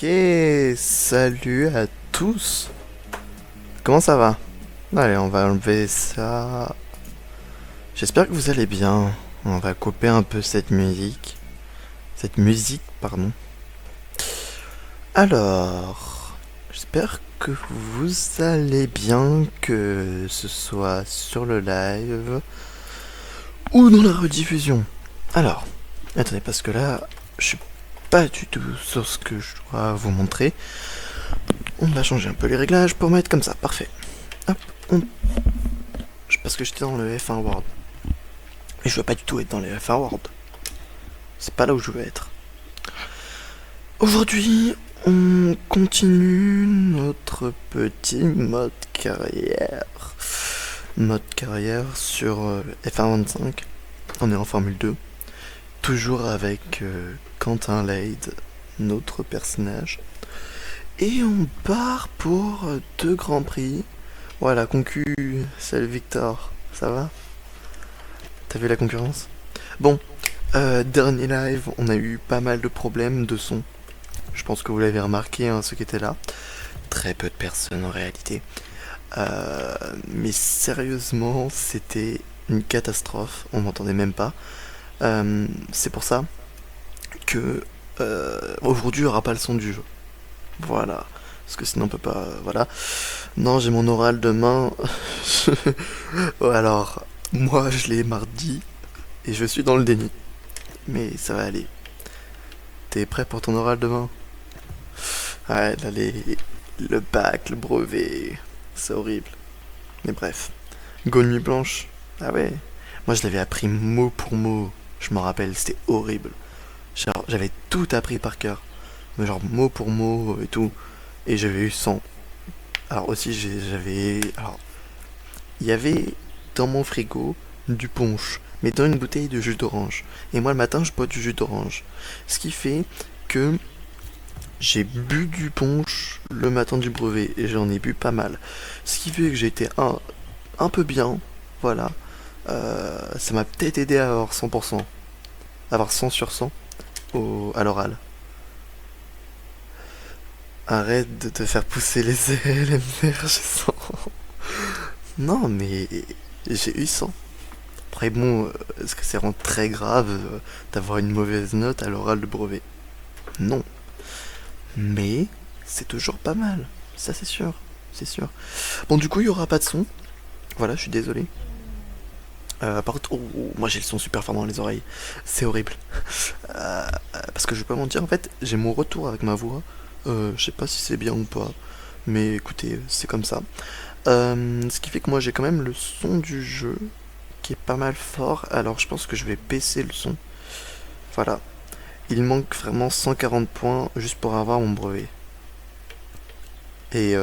Ok, salut à tous. Comment ça va? Allez, on va enlever ça. J'espère que vous allez bien. On va couper un peu cette musique. Cette musique, pardon. Alors, j'espère que vous allez bien, que ce soit sur le live ou dans la rediffusion. Alors, attendez, parce que là, je suis pas du tout sur ce que je dois vous montrer. On va changer un peu les réglages pour mettre comme ça, parfait. Hop, parce que j'étais dans le F1 World. Et je veux pas du tout être dans les F1 World. C'est pas là où je veux être. Aujourd'hui, on continue notre petit mode carrière. Mode carrière sur F1 25. On est en Formule 2. Toujours avec Quentin Lade, notre personnage. Et on part pour 2 grands prix. Voilà, concu, salut Victor, ça va? T'as vu la concurrence? Bon, dernier live, on a eu pas mal de problèmes de son. Je pense que vous l'avez remarqué, hein, ceux qui étaient là. Très peu de personnes en réalité. Mais sérieusement, c'était une catastrophe, on m'entendait même pas. C'est pour ça que aujourd'hui il n'y aura pas le son du jeu. Voilà. Parce que sinon on peut pas. Voilà. Non, j'ai mon oral demain. Alors, moi je l'ai mardi et je suis dans le déni. Mais ça va aller. T'es prêt pour ton oral demain? Ouais, là, le bac, le brevet, c'est horrible. Mais bref. Go nuit blanche. Ah ouais. Moi je l'avais appris mot pour mot. Je m'en rappelle, c'était horrible. Genre, j'avais tout appris par cœur. Mais genre mot pour mot et tout. Et j'avais eu 100. Alors aussi, j'avais... Alors, il y avait dans mon frigo du punch, mais dans une bouteille de jus d'orange. Et moi, le matin, je bois du jus d'orange. Ce qui fait que j'ai bu du punch le matin du brevet, et j'en ai bu pas mal. Ce qui fait que j'ai été un peu bien, voilà. Ça m'a peut-être aidé à avoir 100%, avoir 100 sur 100 à l'oral. Arrête de te faire pousser les ailes, MDR, j'ai 100. Non, mais j'ai eu 100. Après, bon, est-ce que c'est vraiment très grave d'avoir une mauvaise note à l'oral de brevet? Non. Mais c'est toujours pas mal. Ça, c'est sûr. C'est sûr. Bon, du coup, il y aura pas de son. Voilà, je suis désolé. Par contre, moi j'ai le son super fort dans les oreilles. C'est horrible. Parce que je vais pas mentir, en fait, j'ai mon retour avec ma voix. Je sais pas si c'est bien ou pas. Mais écoutez, c'est comme ça. Ce qui fait que moi j'ai quand même le son du jeu qui est pas mal fort. Alors je pense que je vais baisser le son. Voilà. Il manque vraiment 140 points juste pour avoir mon brevet. Et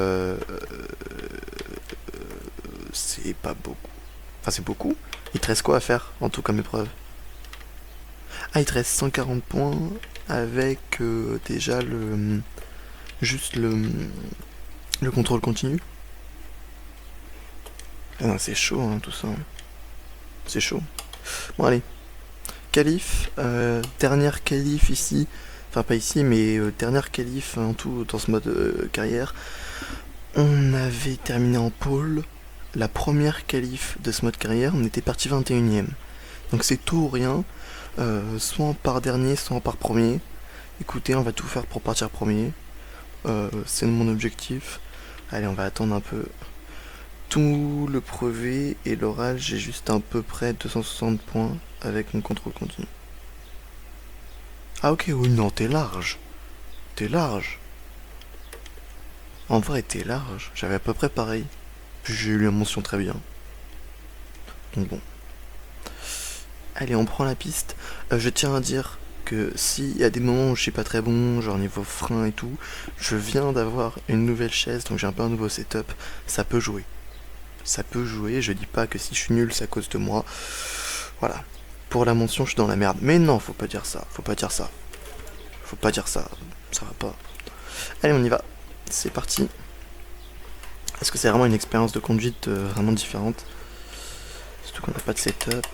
c'est pas beaucoup. Enfin c'est beaucoup. Il te reste quoi à faire en tout comme épreuve? Ah, il te reste 140 points avec déjà juste le contrôle continu. Ah non, c'est chaud hein, tout ça. C'est chaud. Bon allez. Qualif, dernière qualif ici. Enfin pas ici mais dernière qualif en tout dans ce mode carrière. On avait terminé en pôle. La première qualif de ce mode carrière, on était parti 21ème. Donc c'est tout ou rien. Soit on part dernier, soit on part premier. Écoutez, on va tout faire pour partir premier. C'est mon objectif. Allez, on va attendre un peu. Tout le brevet et l'oral, j'ai juste à peu près 260 points avec mon contrôle continu. Ah ok, oui, non, t'es large. T'es large. En vrai, t'es large. J'avais à peu près pareil. Puis j'ai eu la mention très bien. Donc bon. Allez, on prend la piste. Je tiens à dire que s'il y a des moments où je suis pas très bon, genre niveau frein et tout, je viens d'avoir une nouvelle chaise, donc j'ai un peu un nouveau setup. Ça peut jouer. Ça peut jouer, je dis pas que si je suis nul, c'est à cause de moi. Voilà. Pour la mention, je suis dans la merde. Mais non, faut pas dire ça. Faut pas dire ça. Faut pas dire ça. Ça va pas. Allez, on y va. C'est parti. Est-ce que c'est vraiment une expérience de conduite vraiment différente? Surtout qu'on n'a pas de setup.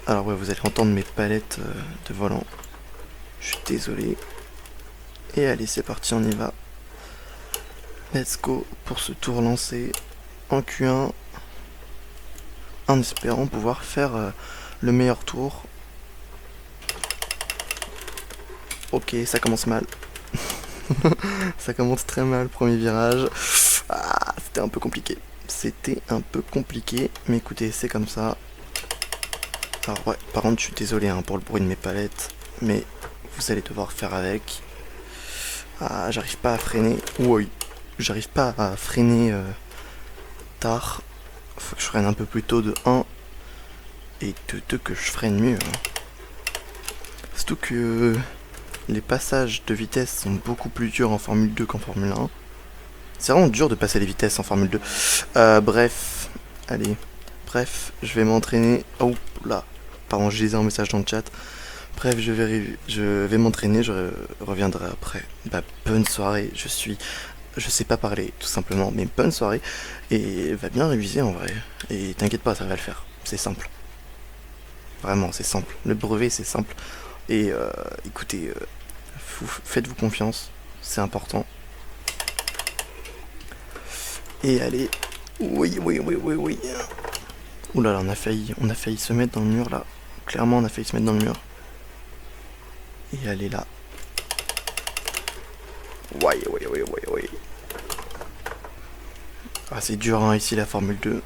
Alors ouais, vous allez entendre mes palettes de volant. Je suis désolé. Et allez, c'est parti, on y va. Let's go pour ce tour lancé en Q1. En espérant pouvoir faire le meilleur tour. Ok, ça commence mal. Ça commence très mal, premier virage. Ah, c'était un peu compliqué. C'était un peu compliqué. Mais écoutez, c'est comme ça. Alors ouais, par contre, je suis désolé pour le bruit de mes palettes. Mais vous allez devoir faire avec. Ah, j'arrive pas à freiner. Oui, j'arrive pas à freiner tard. Faut que je freine un peu plus tôt de 1. Et de 2 que je freine mieux. Surtout que les passages de vitesse sont beaucoup plus durs en Formule 2 qu'en Formule 1. C'est vraiment dur de passer les vitesses en Formule 2. Bref, allez. Bref, je vais m'entraîner. Oh là, pardon, je lisais un message dans le chat. Bref, je vais m'entraîner, je reviendrai après. Bah, bonne soirée, je sais pas parler, tout simplement, mais bonne soirée. Et va bien réviser en vrai. Et t'inquiète pas, ça va le faire. C'est simple. Vraiment, c'est simple. Le brevet, c'est simple. Et écoutez, faites-vous confiance, c'est important. Et allez, oui. Ouh là là, on a failli se mettre dans le mur là. Clairement, on a failli se mettre dans le mur. Et allez là. Oui. Ah, c'est dur ici la Formule 2.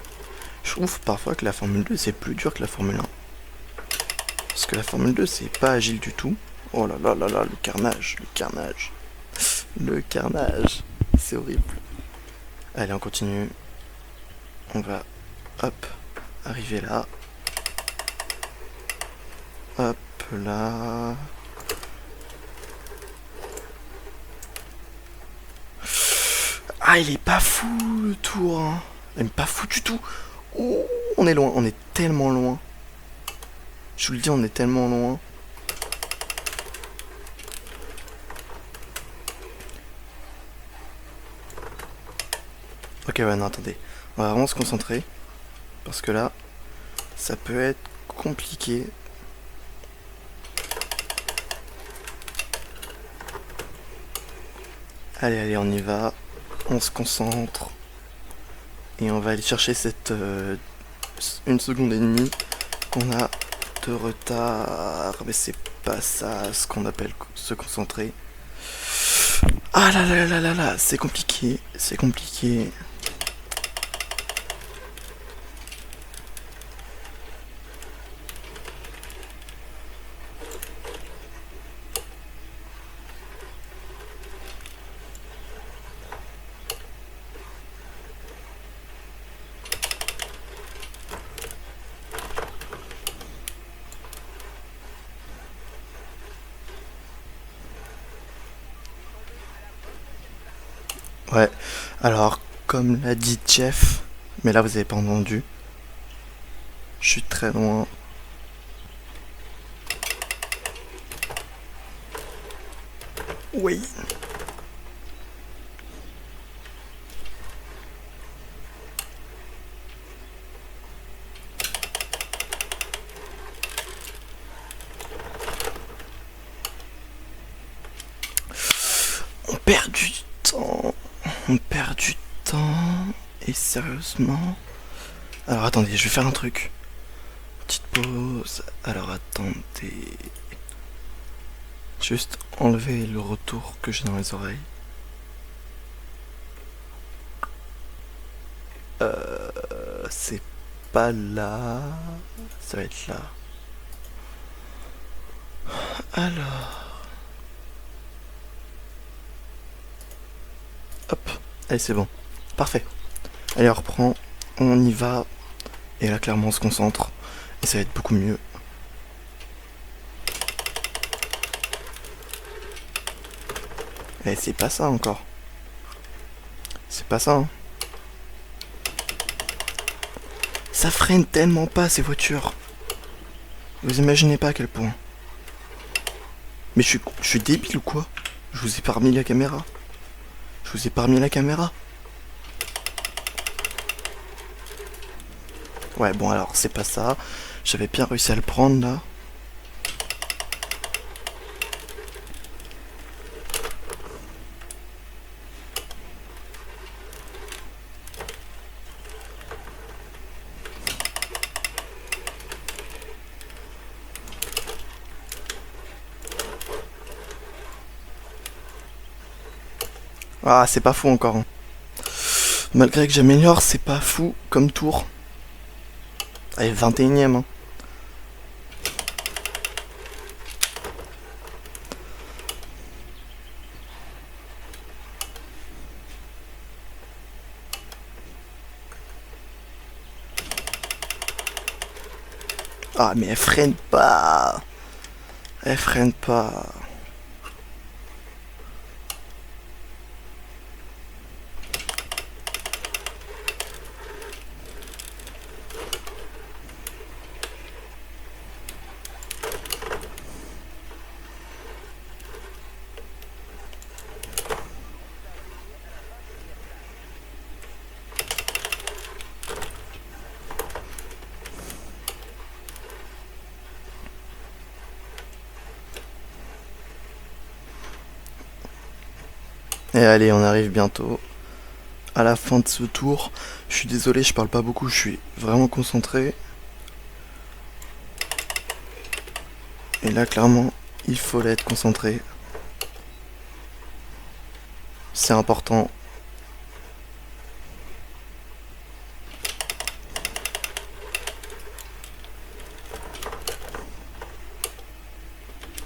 Je trouve parfois que la Formule 2 c'est plus dur que la Formule 1. Parce que la Formule 2 c'est pas agile du tout. Oh là, le carnage. Le carnage. C'est horrible. Allez, on continue. On va, hop, arriver là. Hop là. Ah, il est pas fou le tour. Hein. Il est pas fou du tout. Oh, on est loin, on est tellement loin. Je vous le dis, on est tellement loin. Ok, ouais, non, attendez. On va vraiment se concentrer. Parce que là, ça peut être compliqué. Allez, on y va. On se concentre. Et on va aller chercher cette 1 seconde et demie qu'on a de retard. Mais c'est pas ça ce qu'on appelle se concentrer. Ah là, c'est compliqué. Ouais, alors, comme l'a dit Jeff, mais là vous avez pas entendu, je suis très loin. Oui. On perd du temps. Et sérieusement. Alors attendez, je vais faire un truc. Petite pause. Alors attendez. Juste enlever le retour que j'ai dans les oreilles. C'est pas là. Ça va être là. Alors. Hop. Allez, c'est bon. Parfait. Allez, on reprend. On y va. Et là, clairement, on se concentre. Et ça va être beaucoup mieux. Eh, c'est pas ça encore. C'est pas ça, hein. Ça freine tellement pas ces voitures. Vous imaginez pas à quel point. Mais je suis débile ou quoi? Je vous ai pas remis la caméra. Je vous ai pas remis la caméra. Ouais, bon alors, c'est pas ça. J'avais bien réussi à le prendre là. Ah, c'est pas fou encore, hein. Malgré que j'améliore, c'est pas fou comme tour. Allez, 21ème, hein. Ah, mais elle freine pas. Elle freine pas. Et allez, on arrive bientôt à la fin de ce tour. Je suis désolé, je parle pas beaucoup, je suis vraiment concentré. Et là, clairement, il faut l'être concentré. C'est important.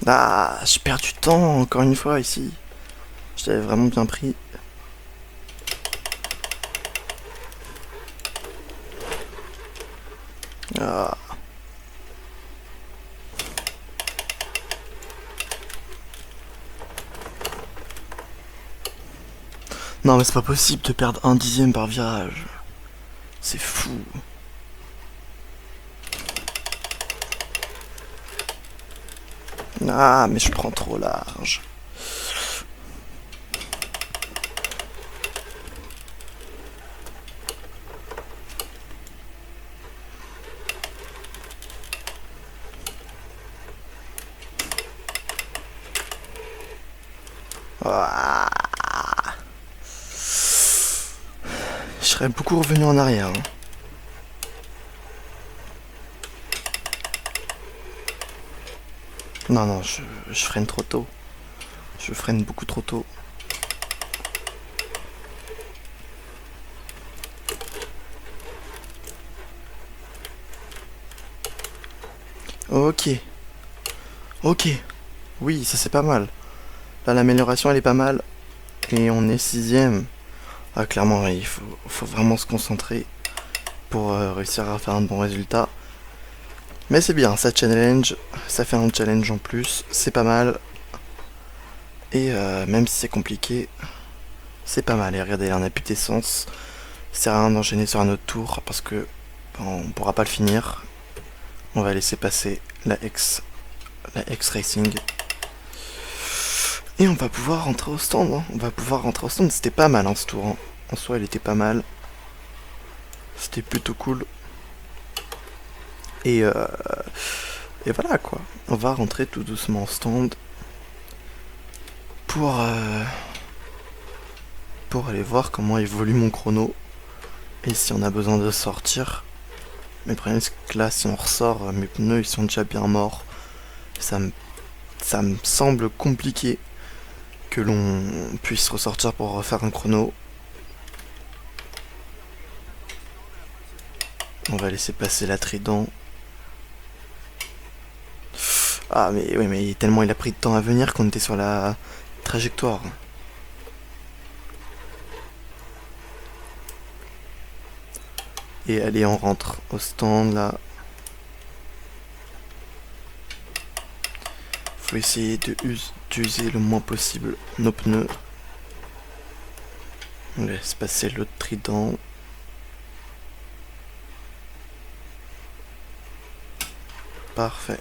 Ah, je perds du temps encore une fois ici. Je l'avais vraiment bien pris. Ah. Non mais c'est pas possible de perdre 1/10 par virage. C'est fou. Ah mais je prends trop large. Ah. Je serais beaucoup revenu en arrière, hein. Non, non, je freine trop tôt. Je freine beaucoup trop tôt. Ok. Ok. Oui, ça c'est pas mal. Là, l'amélioration elle est pas mal. Et on est 6ème. Ah, clairement, il faut vraiment se concentrer pour réussir à faire un bon résultat. Mais c'est bien, ça challenge. Ça fait un challenge en plus. C'est pas mal. Et même si c'est compliqué, c'est pas mal. Et regardez, là, on a plus d'essence. Ça sert à rien d'enchaîner sur un autre tour parce que on pourra pas le finir. On va laisser passer la X Racing. Et on va pouvoir rentrer au stand, hein. On va pouvoir rentrer au stand. C'était pas mal, hein, ce tour, hein. En soi, il était pas mal. C'était plutôt cool. Et voilà, quoi. On va rentrer tout doucement au stand. Pour aller voir comment évolue mon chrono. Et si on a besoin de sortir. Mais le problème, c'est que là, si on ressort, mes pneus, ils sont déjà bien morts. Ça me semble compliqué que l'on puisse ressortir pour refaire un chrono. On va laisser passer la Trident. Ah mais oui, mais tellement il a pris de temps à venir qu'on était sur la trajectoire. Et allez, on rentre au stand là. Faut essayer d'user le moins possible nos pneus. On laisse passer l'autre trident. Parfait.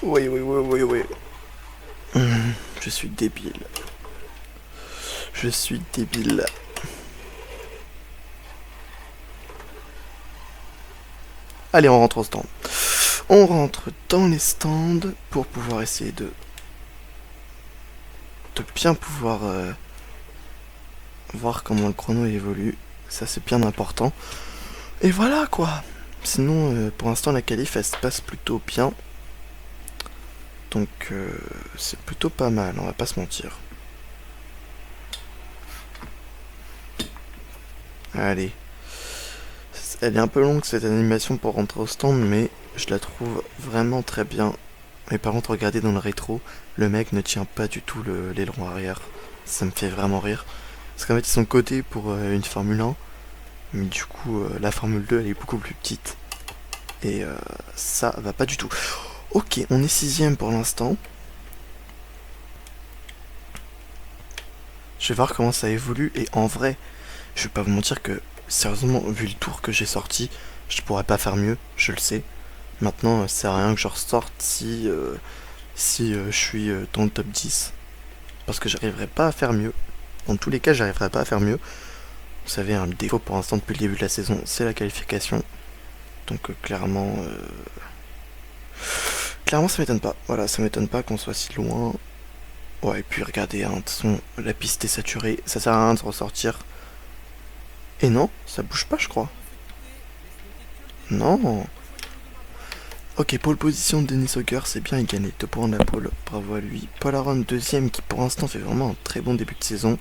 Oui, oui, oui, oui, oui. Je suis débile. Je suis débile. Allez, on rentre au stand. On rentre dans les stands pour pouvoir essayer de bien pouvoir voir comment le chrono évolue. Ça, c'est bien important. Et voilà, quoi. Sinon, pour l'instant, la qualif, elle se passe plutôt bien. Donc, c'est plutôt pas mal, on va pas se mentir. Allez. Elle est un peu longue, cette animation, pour rentrer au stand, mais je la trouve vraiment très bien. Mais par contre, regardez dans le rétro, le mec ne tient pas du tout l'aileron arrière. Ça me fait vraiment rire. Parce qu'en fait, ils sont codés pour une Formule 1. Mais du coup, la Formule 2, elle est beaucoup plus petite. Et ça va pas du tout. Ok, on est 6ème pour l'instant. Je vais voir comment ça évolue. Et en vrai, je vais pas vous mentir que, sérieusement, vu le tour que j'ai sorti, je pourrais pas faire mieux, je le sais. Maintenant, ça sert à rien que je ressorte si je suis dans le top 10. Parce que j'arriverai pas à faire mieux. Dans tous les cas, j'arriverai pas à faire mieux. Vous savez, le défaut pour l'instant depuis le début de la saison, c'est la qualification. Donc clairement, ça m'étonne pas. Voilà, ça m'étonne pas qu'on soit si loin. Ouais, et puis regardez, de toute façon, la piste est saturée, ça sert à rien de se ressortir. Et non, ça bouge pas, je crois. Non. Ok, pole position de Denis Hogger, c'est bien, il gagne 2 points de la pole, bravo à lui. Paul Aron 2ème, qui pour l'instant fait vraiment un très bon début de saison.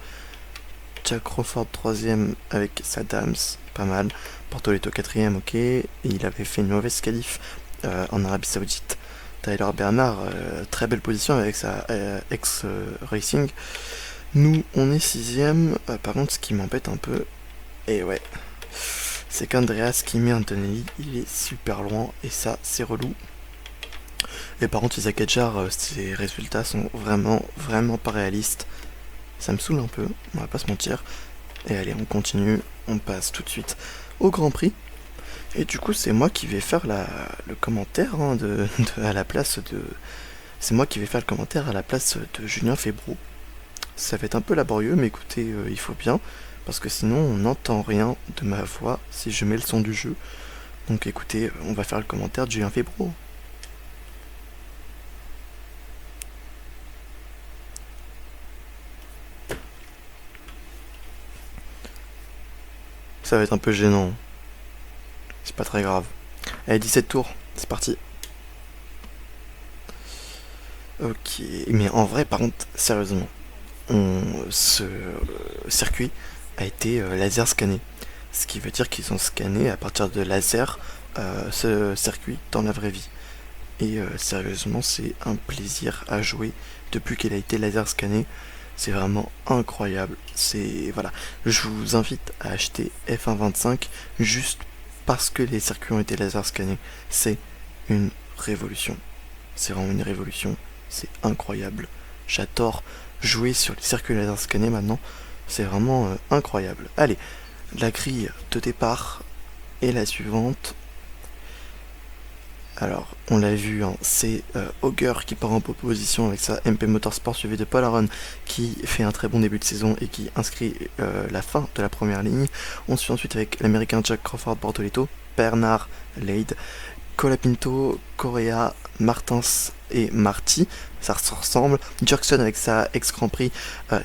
Jack Crawford 3ème avec sa Dams, pas mal. Portoletto 4ème, ok. Et il avait fait une mauvaise qualif en Arabie Saoudite. Tyler Bernard, très belle position avec sa ex-racing. Nous, on est 6ème. Par contre, ce qui m'embête un peu, et ouais, c'est qu'Andreas Kimi Antonelli, il est super loin. Et ça, c'est relou. Et par contre, Isaac Adjar, ses résultats sont vraiment pas réalistes. Ça me saoule un peu, on va pas se mentir. Et allez, on continue, on passe tout de suite au Grand Prix. Et du coup, c'est moi qui vais faire le commentaire à la place de... C'est moi qui vais faire le commentaire à la place de Julien Febro. Ça va être un peu laborieux, mais écoutez, il faut bien. Parce que sinon, on n'entend rien de ma voix si je mets le son du jeu. Donc écoutez, on va faire le commentaire de Julien Febro. Ça va être un peu gênant. C'est pas très grave. Allez, 17 tours, c'est parti. Ok, mais en vrai, par contre, sérieusement, ce circuit a été laser scanné. Ce qui veut dire qu'ils ont scanné à partir de laser ce circuit dans la vraie vie. Et sérieusement, c'est un plaisir à jouer depuis qu'il a été laser scanné. C'est vraiment incroyable. C'est voilà, je vous invite à acheter F1.25 juste parce que les circuits ont été laser scannés. C'est une révolution. C'est vraiment une révolution. C'est incroyable. J'adore jouer sur les circuits laser scannés maintenant. C'est vraiment incroyable. Allez, la grille de départ est la suivante. Alors, on l'a vu, hein, c'est Hogger qui part en position avec sa MP Motorsport, suivi de Paul Aron qui fait un très bon début de saison et qui inscrit la fin de la première ligne. On suit ensuite avec l'américain Jack Crawford Bortoletto, Bernard Lade, Colapinto, Correa, Martins et Marty, ça se ressemble. Jackson avec sa ex-Grand Prix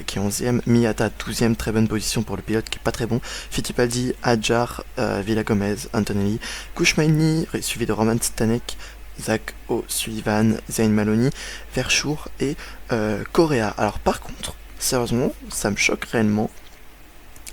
qui est 11ème, Miyata 12ème, très bonne position pour le pilote qui est pas très bon. Fittipaldi, Adjar, Villa Gomez, Antonelli, Kushmaini, suivi de Roman Stanek, Zach O'Sullivan, Zayn Maloney, Verschoor et Correa. Alors par contre, sérieusement, ça me choque réellement.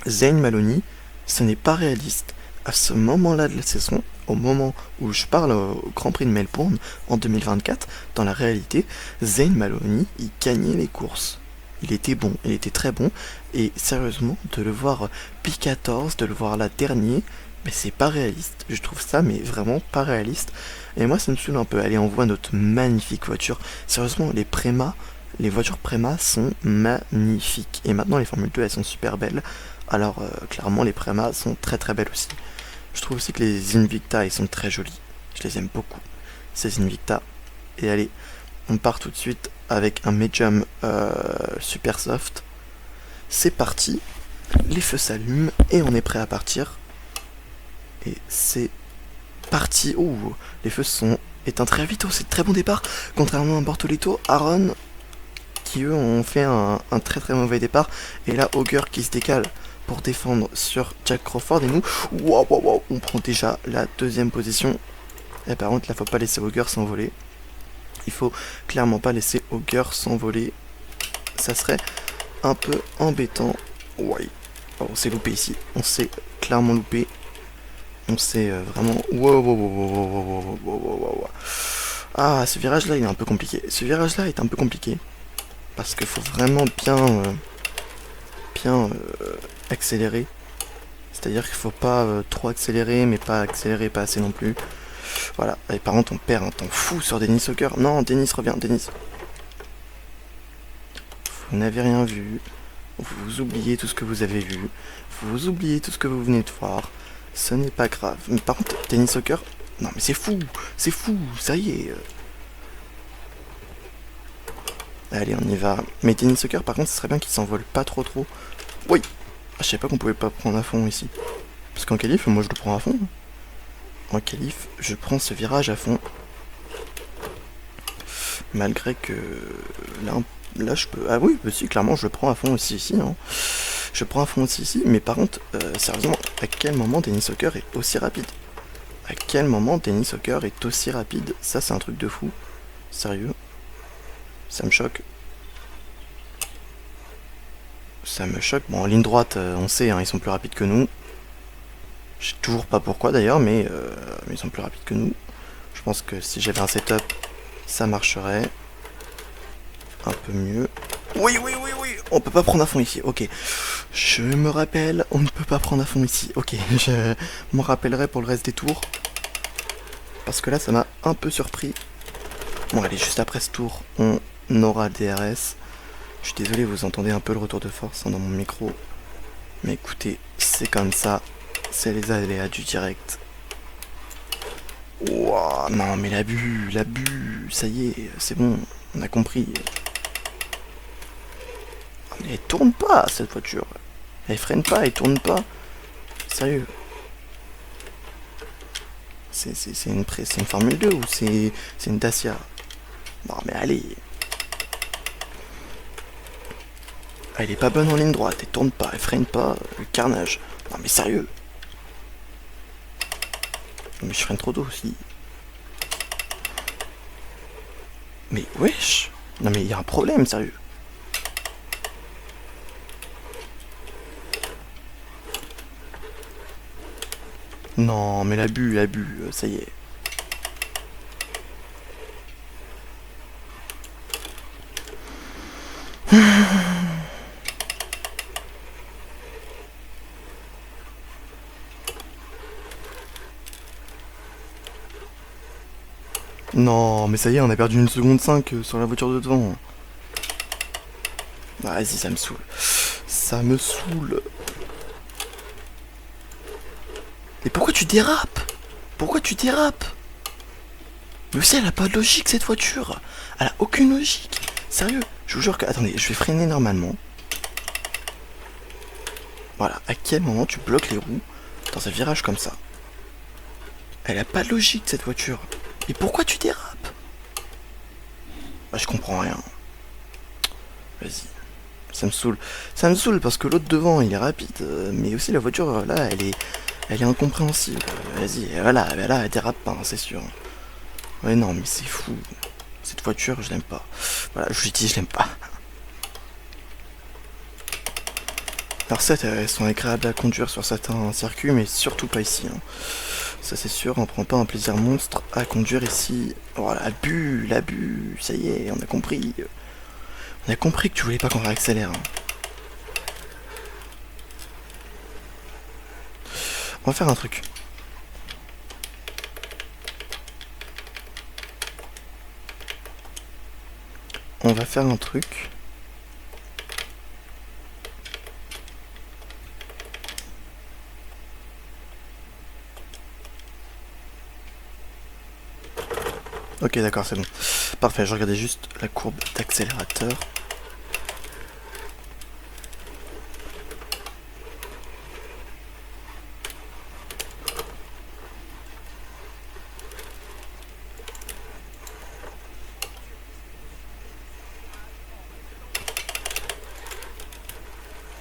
Zayn Maloney, ce n'est pas réaliste. À ce moment-là de la saison, au moment où je parle au Grand Prix de Melbourne en 2024, dans la réalité, Zayn Maloney, il gagnait les courses. il était bon, il était très bon. Et sérieusement, de le voir P14, de le voir là dernier, mais c'est pas réaliste. Je trouve ça, mais vraiment pas réaliste. Et moi, ça me saoule un peu. Allez, on voit notre magnifique voiture. Sérieusement, les voitures Préma sont magnifiques. Et maintenant, les Formule 2, elles sont super belles. Alors, clairement, les Préma sont très très belles aussi. Je trouve aussi que les Invicta, ils sont très jolis. Je les aime beaucoup, ces Invicta. Et allez, on part tout de suite avec un Medium super soft. C'est parti, les feux s'allument et on est prêt à partir. Et c'est parti. Ouh, les feux sont éteints très vite. Oh, c'est de très bon départ. Contrairement à Bortoletto, Aaron, qui eux ont fait un très très mauvais départ. Et là, Auger qui se décale pour défendre sur Jack Crawford. Et nous, wow, on prend déjà la deuxième position. Et par contre, là, faut pas laisser Auger s'envoler. Il faut clairement pas laisser Auger s'envoler. Ça serait un peu embêtant. Ouais. Oh, on s'est loupé ici. On s'est clairement loupé. On s'est vraiment... Wow. Ah, ce virage-là, il est un peu compliqué. Ce virage-là est un peu compliqué. Parce qu'il faut vraiment bien accélérer. C'est-à-dire qu'il faut pas trop accélérer, mais pas accélérer pas assez non plus. Voilà. Et par contre, on perd un temps fou sur Dennis Hawker. Non, Dennis, reviens, Dennis. Vous n'avez rien vu. Vous oubliez tout ce que vous avez vu. Vous oubliez tout ce que vous venez de voir. Ce n'est pas grave. Mais par contre, Dennis Hawker... Non mais c'est fou, ça y est. Allez, on y va. Mais Dennis Hawker, par contre, ce serait bien qu'il s'envole pas trop. Oui. Je savais pas qu'on pouvait pas prendre à fond ici. Parce qu'en qualif, moi je le prends à fond. En qualif, je prends ce virage à fond. Malgré que... Là je peux... Ah oui, bah si, clairement, je le prends à fond aussi ici. Hein. Je prends à fond aussi ici. Mais par contre, sérieusement, à quel moment Dennis Hawker est aussi rapide? À quel moment Dennis Hawker est aussi rapide? Ça, c'est un truc de fou. Sérieux. Ça me choque. Ça me choque. Bon, en ligne droite, on sait, hein, ils sont plus rapides que nous. Je sais toujours pas pourquoi d'ailleurs, mais ils sont plus rapides que nous. Je pense que si j'avais un setup, ça marcherait un peu mieux. Oui. On peut pas prendre à fond ici. Ok. Je me rappelle, on ne peut pas prendre à fond ici. Ok, je m'en rappellerai pour le reste des tours. Parce que là, ça m'a un peu surpris. Bon, allez, juste après ce tour, on aura DRS. Je suis désolé, vous entendez un peu le retour de force dans mon micro. Mais écoutez, c'est comme ça. C'est les aléas du direct. Ouah, non, mais l'abus, ça y est, c'est bon, on a compris. Mais elle tourne pas, cette voiture. Elle freine pas, elle tourne pas. Sérieux. C'est une Formule 2 ou c'est une Dacia? Non mais allez. Elle est pas bonne en ligne droite, elle tourne pas, elle freine pas, le carnage. Non mais sérieux. Mais je freine trop tôt aussi. Mais wesh. Non mais il y a un problème, sérieux. Non mais l'abus, ça y est. Non, mais ça y est, on a perdu 1 seconde 5 sur la voiture de devant. Ah, vas-y, ça me saoule. Ça me saoule. Mais pourquoi tu dérapes? Pourquoi tu dérapes? Mais aussi, elle a pas de logique, cette voiture. Elle a aucune logique. Sérieux, je vous jure que... Attendez, je vais freiner normalement. Voilà, à quel moment tu bloques les roues dans un virage comme ça? Elle a pas de logique, cette voiture. Mais pourquoi tu dérapes? Bah, je comprends rien. Vas-y. Ça me saoule. Ça me saoule parce que l'autre devant, il est rapide. Mais aussi, la voiture, là, elle est incompréhensible. Vas-y, voilà, elle dérape pas, hein, c'est sûr. Ouais, non, mais c'est fou. Cette voiture, je l'aime pas. Voilà, je lui dis, je l'aime pas. Alors certes, elles sont agréables à conduire sur certains circuits, mais surtout pas ici. Hein. Ça c'est sûr, on prend pas un plaisir monstre à conduire ici. Voilà, l'abus, ça y est, on a compris. On a compris que tu voulais pas qu'on réaccélère. Hein. On va faire un truc. On va faire un truc. Ok, d'accord, c'est bon. Parfait, je regardais juste la courbe d'accélérateur.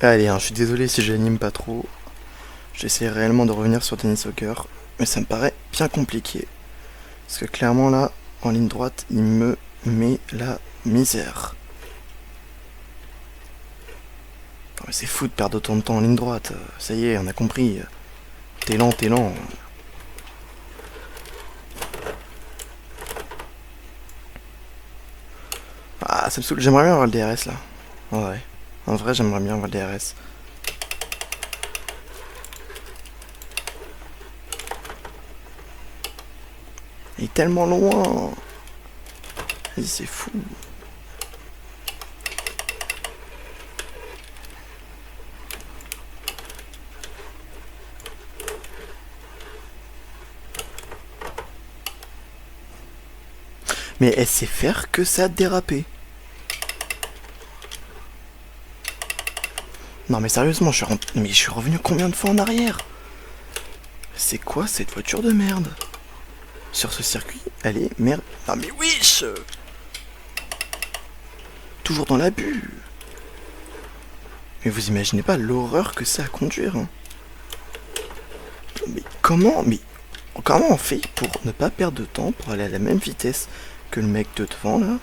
Allez, hein, je suis désolé si j'anime pas trop. J'essaie réellement de revenir sur Tennis Soccer, mais ça me paraît bien compliqué. Parce que clairement là, en ligne droite, il me met la misère. Non mais c'est fou de perdre autant de temps en ligne droite. Ça y est, on a compris. T'es lent, t'es lent. Ah, ça me saoule. J'aimerais bien avoir le DRS là. Ouais. En vrai, j'aimerais bien avoir le DRS. Il est tellement loin. C'est fou. Mais elle sait faire que ça a dérapé. Non mais sérieusement, mais je suis revenu combien de fois en arrière? C'est quoi cette voiture de merde? Sur ce circuit, elle est merde. Non mais wesh! Toujours dans l'abus. Mais vous imaginez pas l'horreur que c'est à conduire. Hein. Mais comment on fait pour ne pas perdre de temps pour aller à la même vitesse que le mec de devant là?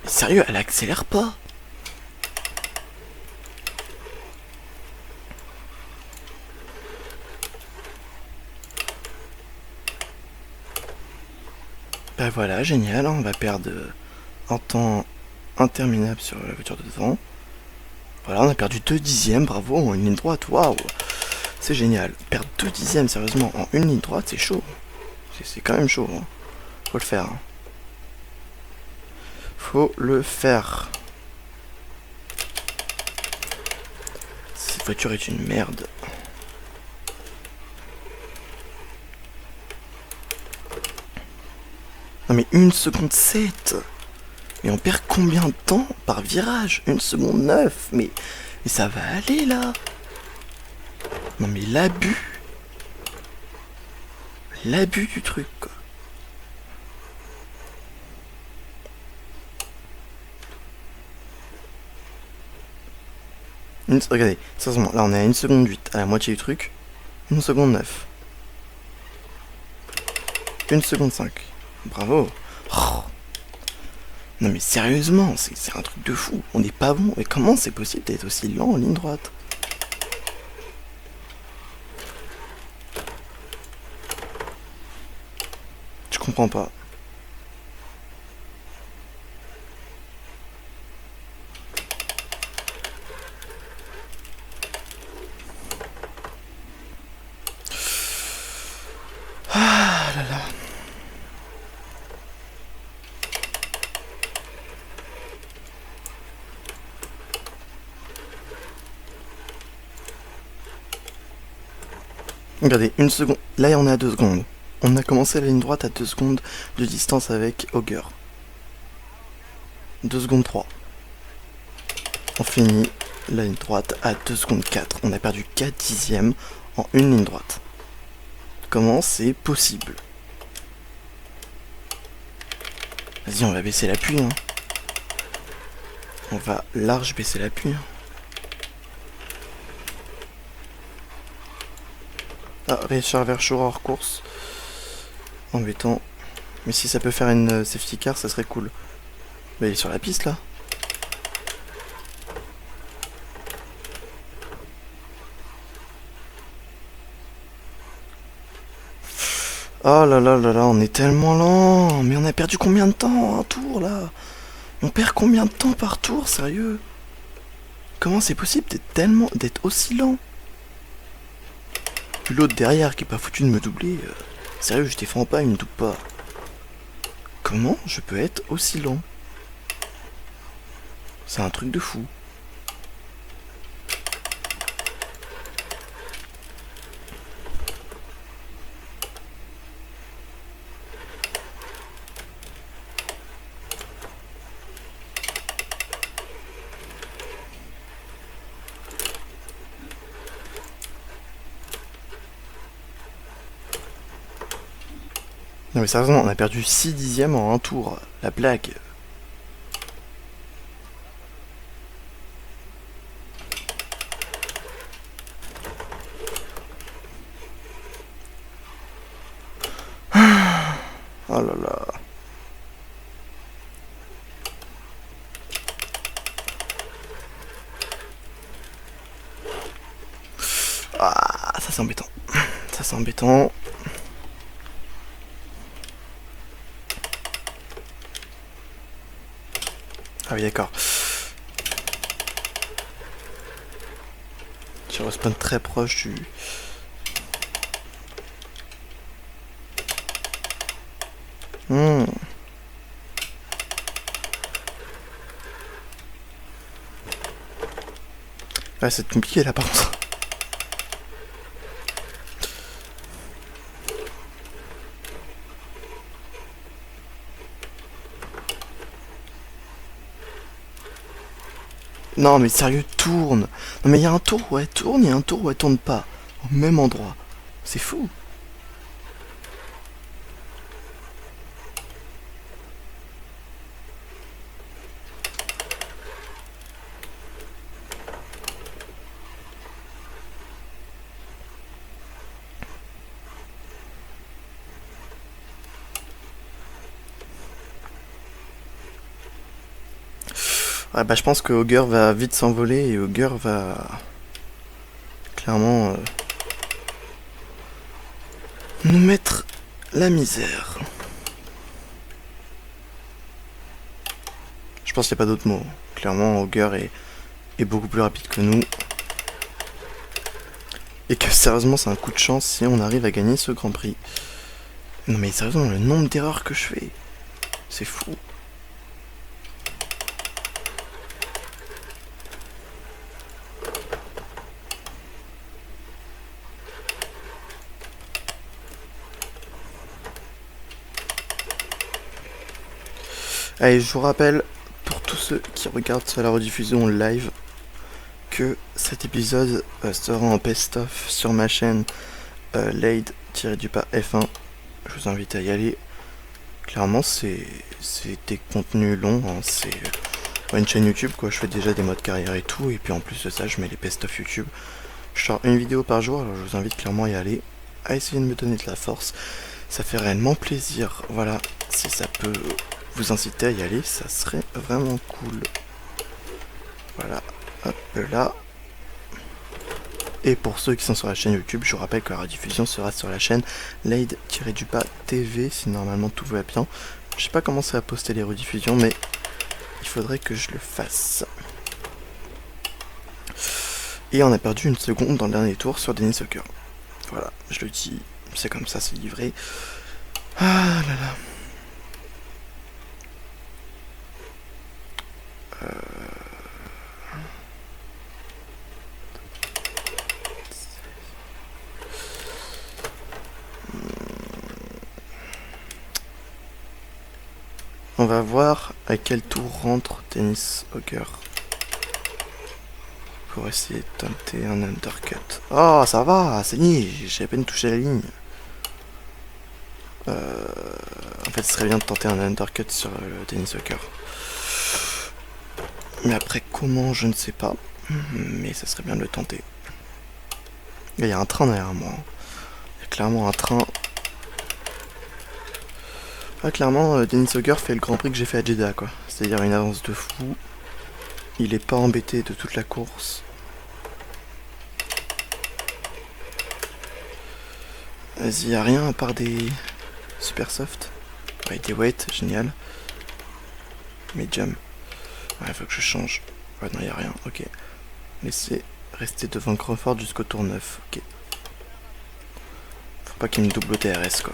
Mais sérieux, elle accélère pas. Bah voilà, génial, on va perdre un temps interminable sur la voiture de devant. Voilà, on a perdu 2 dixièmes, bravo, en une ligne droite, waouh! C'est génial. Perdre 2 dixièmes, sérieusement, en une ligne droite, c'est chaud. C'est quand même chaud. Hein. Faut le faire. Hein. Faut le faire. Cette voiture est une merde. Non mais 1 seconde 7. Mais on perd combien de temps par virage? 1 seconde 9. Mais ça va aller là. Non mais l'abus. L'abus du truc quoi. Regardez, sérieusement, là on est à 1 seconde 8, à la moitié du truc. 1 seconde 9. 1 seconde 5. Bravo. Oh. Non mais sérieusement, c'est un truc de fou. On n'est pas bon. Mais comment c'est possible d'être aussi lent en ligne droite? Je comprends pas. Ah là là. Regardez, 1 seconde. Là, on est à 2 secondes. On a commencé la ligne droite à 2 secondes de distance avec Auger. 2 secondes 3. On finit la ligne droite à 2 secondes 4. On a perdu 4 dixièmes en une ligne droite. Comment c'est possible? Vas-y, on va baisser l'appui. Hein. On va large baisser l'appui. Hein. Ah, Richard Verschoor hors course. Embêtant. Mais si ça peut faire une safety car, ça serait cool. Bah, il est sur la piste là. Oh là là là là, on est tellement lent. Mais on a perdu combien de temps un tour là? On perd combien de temps par tour, sérieux? Comment c'est possible d'être aussi lent? Puis l'autre derrière qui est pas foutu de me doubler. Sérieux, je défends pas, il me double pas. Comment je peux être aussi lent? C'est un truc de fou. Non mais sérieusement, on a perdu 6 dixièmes en un tour. La blague. Oh là là. Ah, ça c'est embêtant. Ça c'est embêtant. Ah oui, d'accord. Je respawn très proche du... Ouais, c'est compliqué là par contre. Non mais sérieux, tourne. Non mais il y a un tour où elle tourne, il y a un tour où elle tourne pas. Au même endroit. C'est fou. Ouais, bah je pense que Augur va vite s'envoler et Augur va clairement nous mettre la misère. Je pense qu'il n'y a pas d'autre mot. Clairement, Augur est beaucoup plus rapide que nous. Et que sérieusement, c'est un coup de chance si on arrive à gagner ce Grand Prix. Non mais sérieusement, le nombre d'erreurs que je fais, c'est fou. Allez, je vous rappelle, pour tous ceux qui regardent sur la rediffusion live, que cet épisode sera en best-of sur ma chaîne Lade-F1. Je vous invite à y aller. Clairement, c'est des contenus longs, hein. C'est une chaîne YouTube, quoi. Je fais déjà des modes carrière et tout, et puis en plus de ça, je mets les best-of YouTube. Je sors une vidéo par jour, alors je vous invite clairement à y aller, à essayer de me donner de la force. Ça fait réellement plaisir. Voilà, si ça peut vous inciter à y aller, ça serait vraiment cool. Voilà, hop là. Et pour ceux qui sont sur la chaîne YouTube, je vous rappelle que la rediffusion sera sur la chaîne Lade-TV si normalement tout va bien. Je sais pas comment ça va poster les rediffusions, mais il faudrait que je le fasse. Et on a perdu une seconde dans le dernier tour sur Dennis Hawker. Voilà, je le dis, c'est comme ça, c'est livré. Ah là là. On va voir à quel tour rentre Dennis Hawker. Pour essayer de tenter un undercut. Oh, ça va, c'est niais, j'ai à peine touché la ligne. En fait, ce serait bien de tenter un undercut sur Dennis Hawker. Mais après, comment, je ne sais pas. Mais ça serait bien de le tenter. Il y a un train derrière moi. Il y a clairement un train. Ah, clairement, Dennis Hawker fait le Grand Prix que j'ai fait à Jeddah, quoi. C'est-à-dire une avance de fou. Il est pas embêté de toute la course. Vas-y, y a rien à part des Super soft. Ouais, des weights, génial. Medium. Ouais, faut que je change. Ouais, non, y a rien, ok. Laissez rester devant Crawford jusqu'au tour 9, ok. Faut pas qu'il me double au DRS, quoi.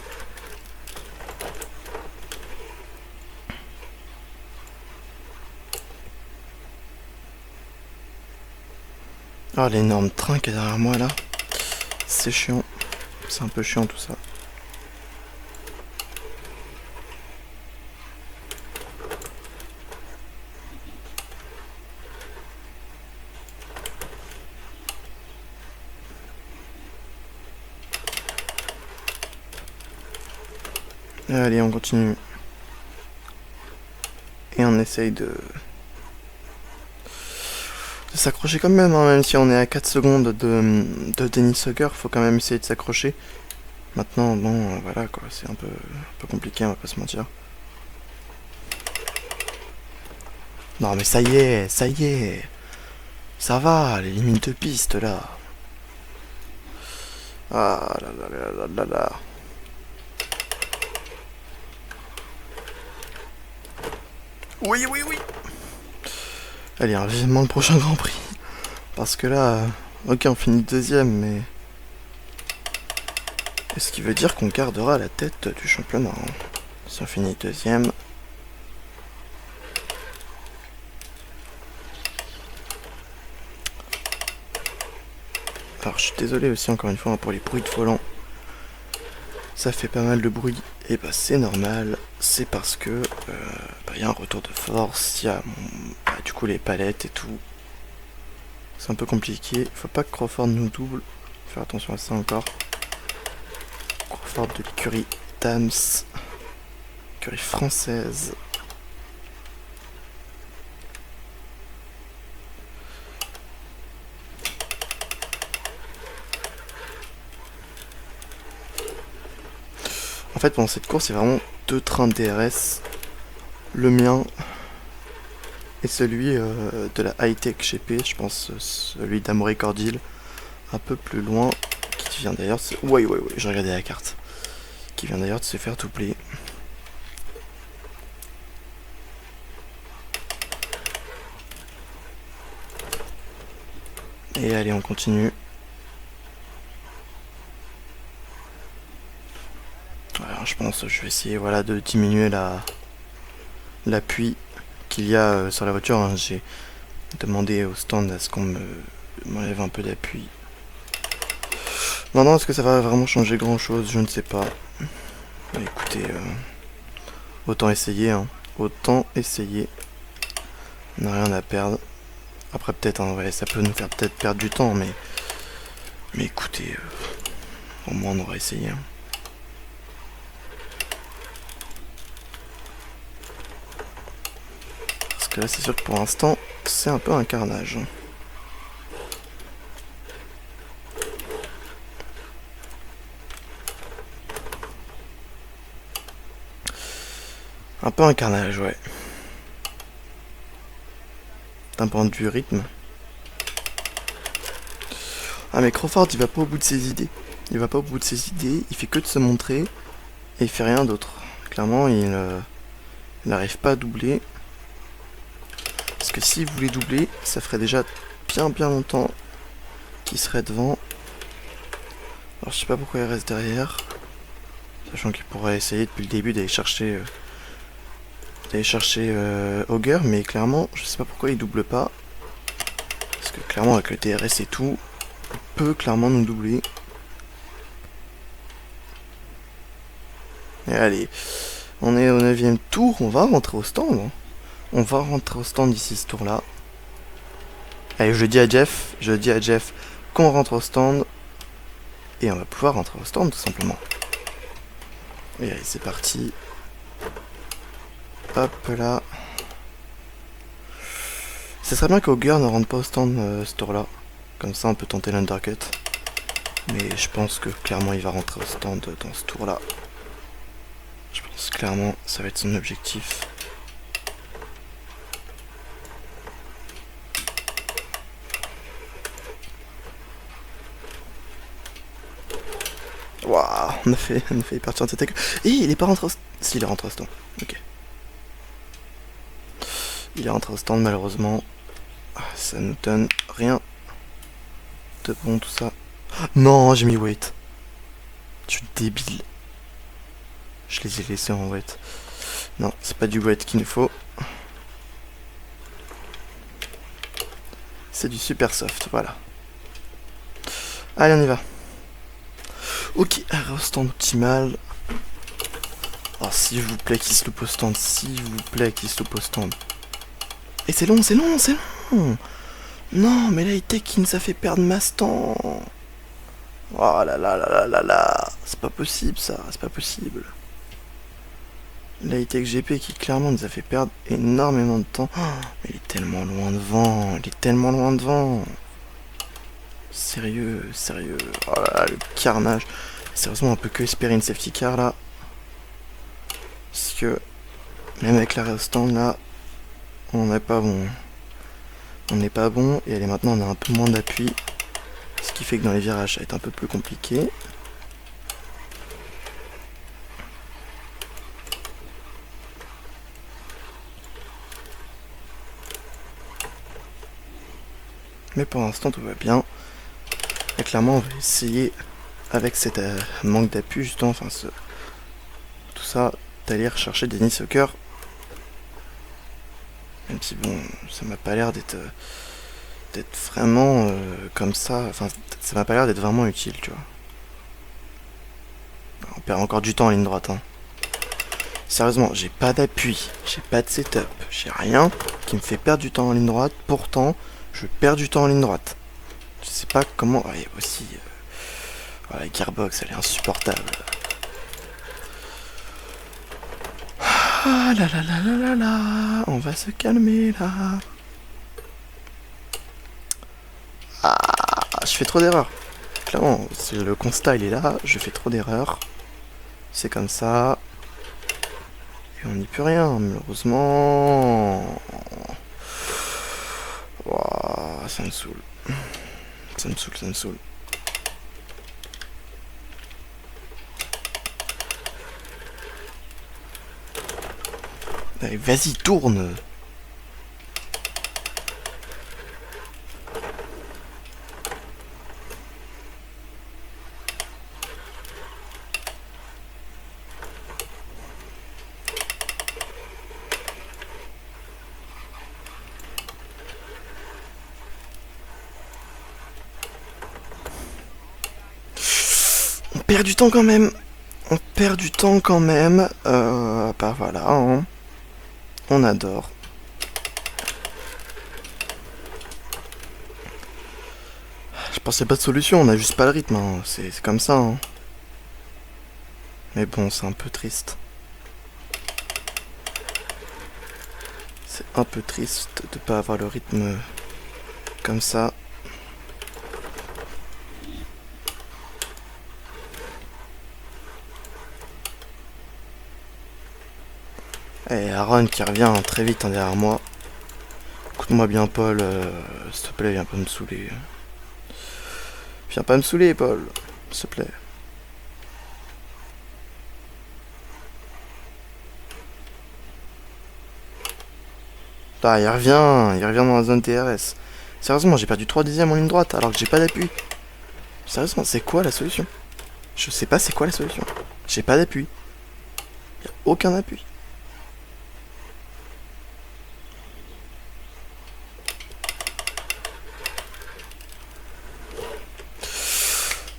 Oh, l'énorme train qui est derrière moi, là. C'est chiant. C'est un peu chiant, tout ça. Allez, on continue. Et on essaye de s'accrocher quand même, hein, même si on est à 4 secondes de Dennis Hogger, faut quand même essayer de s'accrocher. Maintenant, bon, voilà quoi, c'est un peu compliqué, on va pas se mentir. Non mais ça y est, ça va, les limites de piste là. Ah là là là là là là. Oui, oui, oui. Allez, vivement le prochain Grand Prix. Parce que là, ok, on finit deuxième, mais... Est-ce qui veut dire qu'on gardera la tête du championnat, hein? Si on finit deuxième... Alors, je suis désolé aussi, encore une fois, pour les bruits de volant. Ça fait pas mal de bruit. Et bah, c'est normal. C'est parce que... y a un retour de force, il y a du coup les palettes et tout. C'est un peu compliqué. Faut pas que Crawford nous double. Faut faire attention à ça encore. Crawford de l'écurie Tams. Écurie française. En fait, pendant cette course, c'est vraiment deux trains de DRS. Le mien et celui de la high-tech GP, je pense celui d'Amaury Cordil, un peu plus loin, qui vient d'ailleurs de... Ouais, j'ai regardé la carte. Qui vient d'ailleurs de se faire doubler. Et allez, on continue. Alors, je pense que je vais essayer voilà, de diminuer l'appui qu'il y a sur la voiture. Hein. J'ai demandé au stand à ce qu'on m'enlève un peu d'appui. Maintenant, est-ce que ça va vraiment changer grand chose? Je ne sais pas. Mais écoutez, autant essayer. Hein. Autant essayer. On n'a rien à perdre. Après, peut-être, hein, ouais, ça peut nous faire peut-être perdre du temps, mais écoutez, au moins on aura essayé. Hein. Parce que là, c'est sûr que pour l'instant, c'est un peu un carnage. Un peu un carnage, ouais. D'un point de vue rythme. Ah mais Crawford il va pas au bout de ses idées. Il va pas au bout de ses idées, il fait que de se montrer et il fait rien d'autre. Clairement il n'arrive pas à doubler. Parce que s'il voulait doubler, ça ferait déjà bien longtemps qu'il serait devant. Alors je sais pas pourquoi il reste derrière. Sachant qu'il pourrait essayer depuis le début d'aller chercher Auger, mais clairement je sais pas pourquoi il double pas. Parce que clairement avec le DRS et tout, il peut clairement nous doubler. Et allez, on est au 9ème tour, on va rentrer au stand. Hein. On va rentrer au stand d'ici ce tour là. Allez, je dis à Jeff qu'on rentre au stand. Et on va pouvoir rentrer au stand tout simplement. Et allez, c'est parti. Hop là. Ce serait bien qu'Auger ne rentre pas au stand ce tour là. Comme ça on peut tenter l'undercut. Mais je pense que clairement il va rentrer au stand dans ce tour là. Je pense clairement ça va être son objectif. Waouh, on a fait partir de cette école. Et il est pas rentré au stand. Si, il est rentré au stand. Ok. Il est rentré au stand, malheureusement. Ça nous donne rien de bon, tout ça. Non, j'ai mis wait. Je suis débile. Je les ai laissés en wait. Non, c'est pas du wait qu'il nous faut. C'est du super soft, voilà. Allez, on y va. Ok, arrêt au stand optimal. Oh, s'il vous plaît, qu'il se loupe au stand. S'il vous plaît, qu'il se loupe au stand. Et c'est long, c'est long, c'est long. Non, mais là, il qui nous a fait perdre ma stand. Oh là là là là là là. C'est pas possible, ça. C'est pas possible. La high-tech GP qui clairement nous a fait perdre énormément de temps. Oh, mais il est tellement loin devant. Il est tellement loin devant. Sérieux, sérieux. Oh là là, le carnage. Sérieusement, on peut que espérer une safety car là. Parce que même avec l'arrêt au stand là, on n'est pas bon. On n'est pas bon. Et allez, maintenant on a un peu moins d'appui. Ce qui fait que dans les virages ça va être un peu plus compliqué. Mais pour l'instant tout va bien. Et clairement on va essayer avec cet manque d'appui justement, enfin tout ça, d'aller rechercher Denis Soccer. Même si bon, ça m'a pas l'air d'être vraiment comme ça, enfin ça m'a pas l'air d'être vraiment utile, tu vois. On perd encore du temps en ligne droite, hein. Sérieusement, j'ai pas d'appui, j'ai pas de setup, j'ai rien qui me fait perdre du temps en ligne droite, pourtant je perds du temps en ligne droite. Je sais pas comment... Ouais, aussi... la gearbox, elle est insupportable. Ah là là là là là là. On va se calmer là. Ah, je fais trop d'erreurs. Clairement, le constat il est là, je fais trop d'erreurs. C'est comme ça. Et on n'y peut rien, malheureusement. Ouah, ça me saoule. Ça me saoule, ça me saoule. Allez, vas-y, tourne. On perd du temps quand même. On perd du temps quand même. Bah voilà, hein. On adore. Je pensais pas de solution, on a juste pas le rythme, hein. C'est comme ça, hein. Mais bon, c'est un peu triste. C'est un peu triste de pas avoir le rythme comme ça. Et Aaron qui revient très vite en derrière moi. Écoute-moi bien, Paul, s'il te plaît, viens pas me saouler. Viens pas me saouler, Paul, s'il te plaît. Ah, il revient dans la zone TRS. Sérieusement, j'ai perdu 3 dixièmes en ligne droite alors que j'ai pas d'appui. Sérieusement, c'est quoi la solution? Je sais pas c'est quoi la solution. J'ai pas d'appui. Y a aucun appui.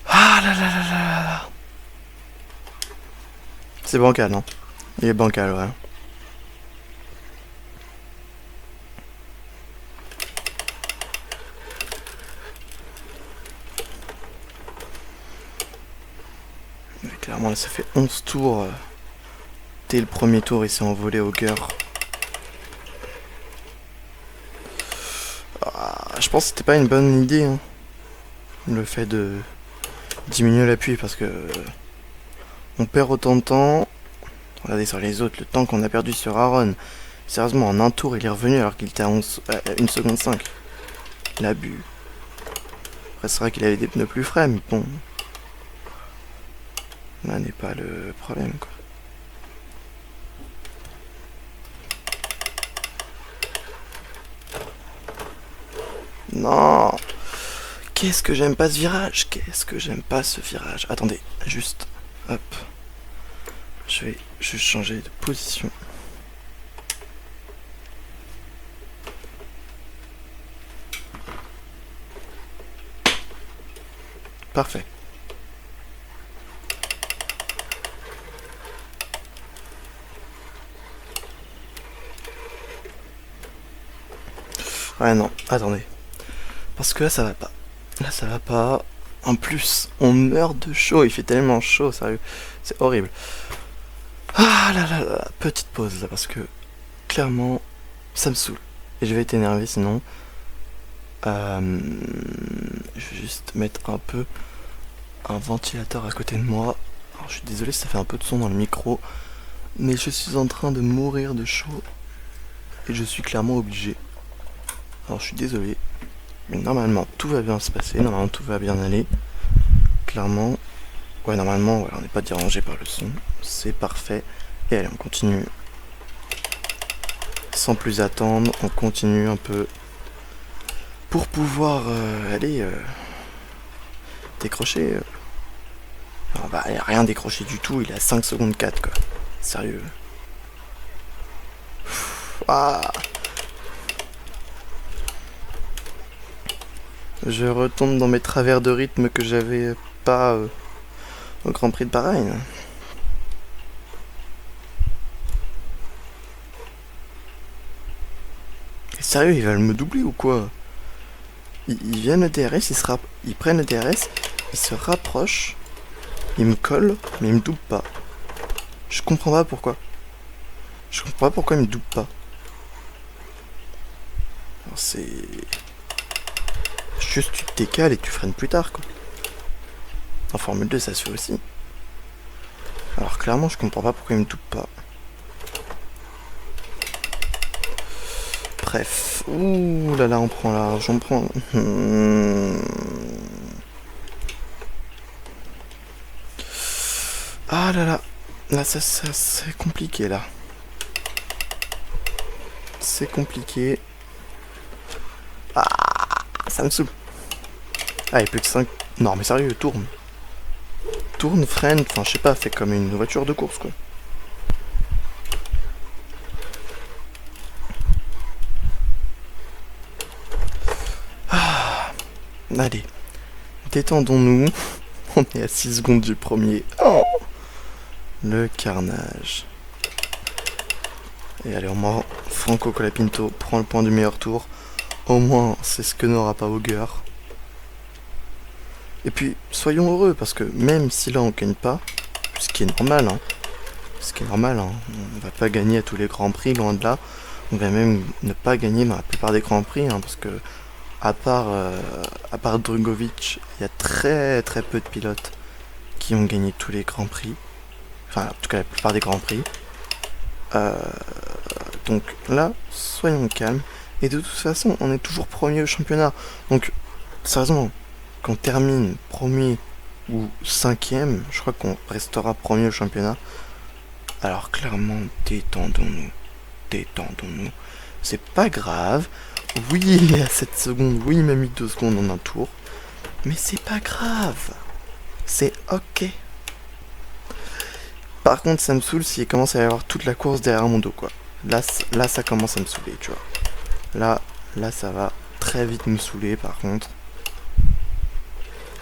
Ah là là là là là. C'est bancal, non? Il est bancal, ouais. Mais clairement, là, ça fait 11 tours. Dès le premier tour, il s'est envolé au cœur. Ah, je pense que c'était pas une bonne idée, hein, le fait de diminuer l'appui parce que on perd autant de temps. Regardez sur les autres, le temps qu'on a perdu sur Aaron. Sérieusement, en un tour, il est revenu alors qu'il était à 1 seconde 5. L'abus. Après, c'est vrai qu'il avait des pneus plus frais, mais bon. Là n'est pas le problème, quoi. Non! Qu'est-ce que j'aime pas ce virage? Qu'est-ce que j'aime pas ce virage? Attendez, juste. Hop. Je vais juste changer de position. Parfait. Ouais, non, attendez. Parce que là, ça va pas. Là, ça va pas. En plus, on meurt de chaud. Il fait tellement chaud, sérieux. C'est horrible. Ah là là là, petite pause là, parce que clairement, ça me saoule. Et je vais être énervé sinon. Je vais juste mettre un peu un ventilateur à côté de moi. Alors, je suis désolé si ça fait un peu de son dans le micro. Mais je suis en train de mourir de chaud. Et je suis clairement obligé. Alors, je suis désolé. Mais normalement, tout va bien se passer. Normalement, tout va bien aller. Clairement. Ouais, normalement, ouais, on n'est pas dérangé par le son. C'est parfait. Et allez, on continue. Sans plus attendre, on continue un peu. Pour pouvoir aller décrocher. Non, bah, il a rien décroché du tout. Il est à 5 secondes 4, quoi. Sérieux. Ah. Je retombe dans mes travers de rythme que j'avais pas au Grand Prix de Bahreïn. Et sérieux, ils veulent me doubler ou quoi? Ils viennent le DRS, ils prennent le DRS, ils se rapprochent, ils me collent, mais ils me doublent pas. Je comprends pas pourquoi. Je comprends pas pourquoi ils me doublent pas. Alors c'est... Juste tu te décales et tu freines plus tard, quoi. En Formule 2, ça se fait aussi. Alors clairement, je comprends pas pourquoi ils me doublent pas. Bref. Ouh là là, on prend large, on prend... Ah là là. Là, ça c'est compliqué, là. C'est compliqué. Ah, ça me saoule. Ah, il n'y a plus que 5... Non, mais sérieux, tourne. Tourne, freine, enfin, je sais pas, fait comme une voiture de course, quoi. Ah, allez, détendons-nous. On est à 6 secondes du premier. Oh, le carnage. Et allez, au moins, Franco Colapinto prend le point du meilleur tour. Au moins, c'est ce que n'aura pas Auger. Et puis, soyons heureux, parce que même si là on gagne pas, ce qui est normal, hein, on va pas gagner à tous les grands prix, loin de là. On va même ne pas gagner dans la plupart des grands prix, hein, parce que à part Drugovic, il y a très très peu de pilotes qui ont gagné tous les grands prix. Enfin, en tout cas la plupart des grands prix. Donc là, soyons calmes. Et de toute façon, on est toujours premier au championnat. Donc, sérieusement, qu'on termine premier ou cinquième, je crois qu'on restera premier au championnat. Alors clairement, détendons-nous. Détendons-nous. C'est pas grave. Oui, il est à 7 secondes. Oui, il m'a mis 2 secondes en un tour. Mais c'est pas grave. C'est ok. Par contre, ça me saoule s'il commence à y avoir toute la course derrière mon dos, quoi. Là, ça commence à me saouler, tu vois. Là, ça va très vite me saouler, par contre.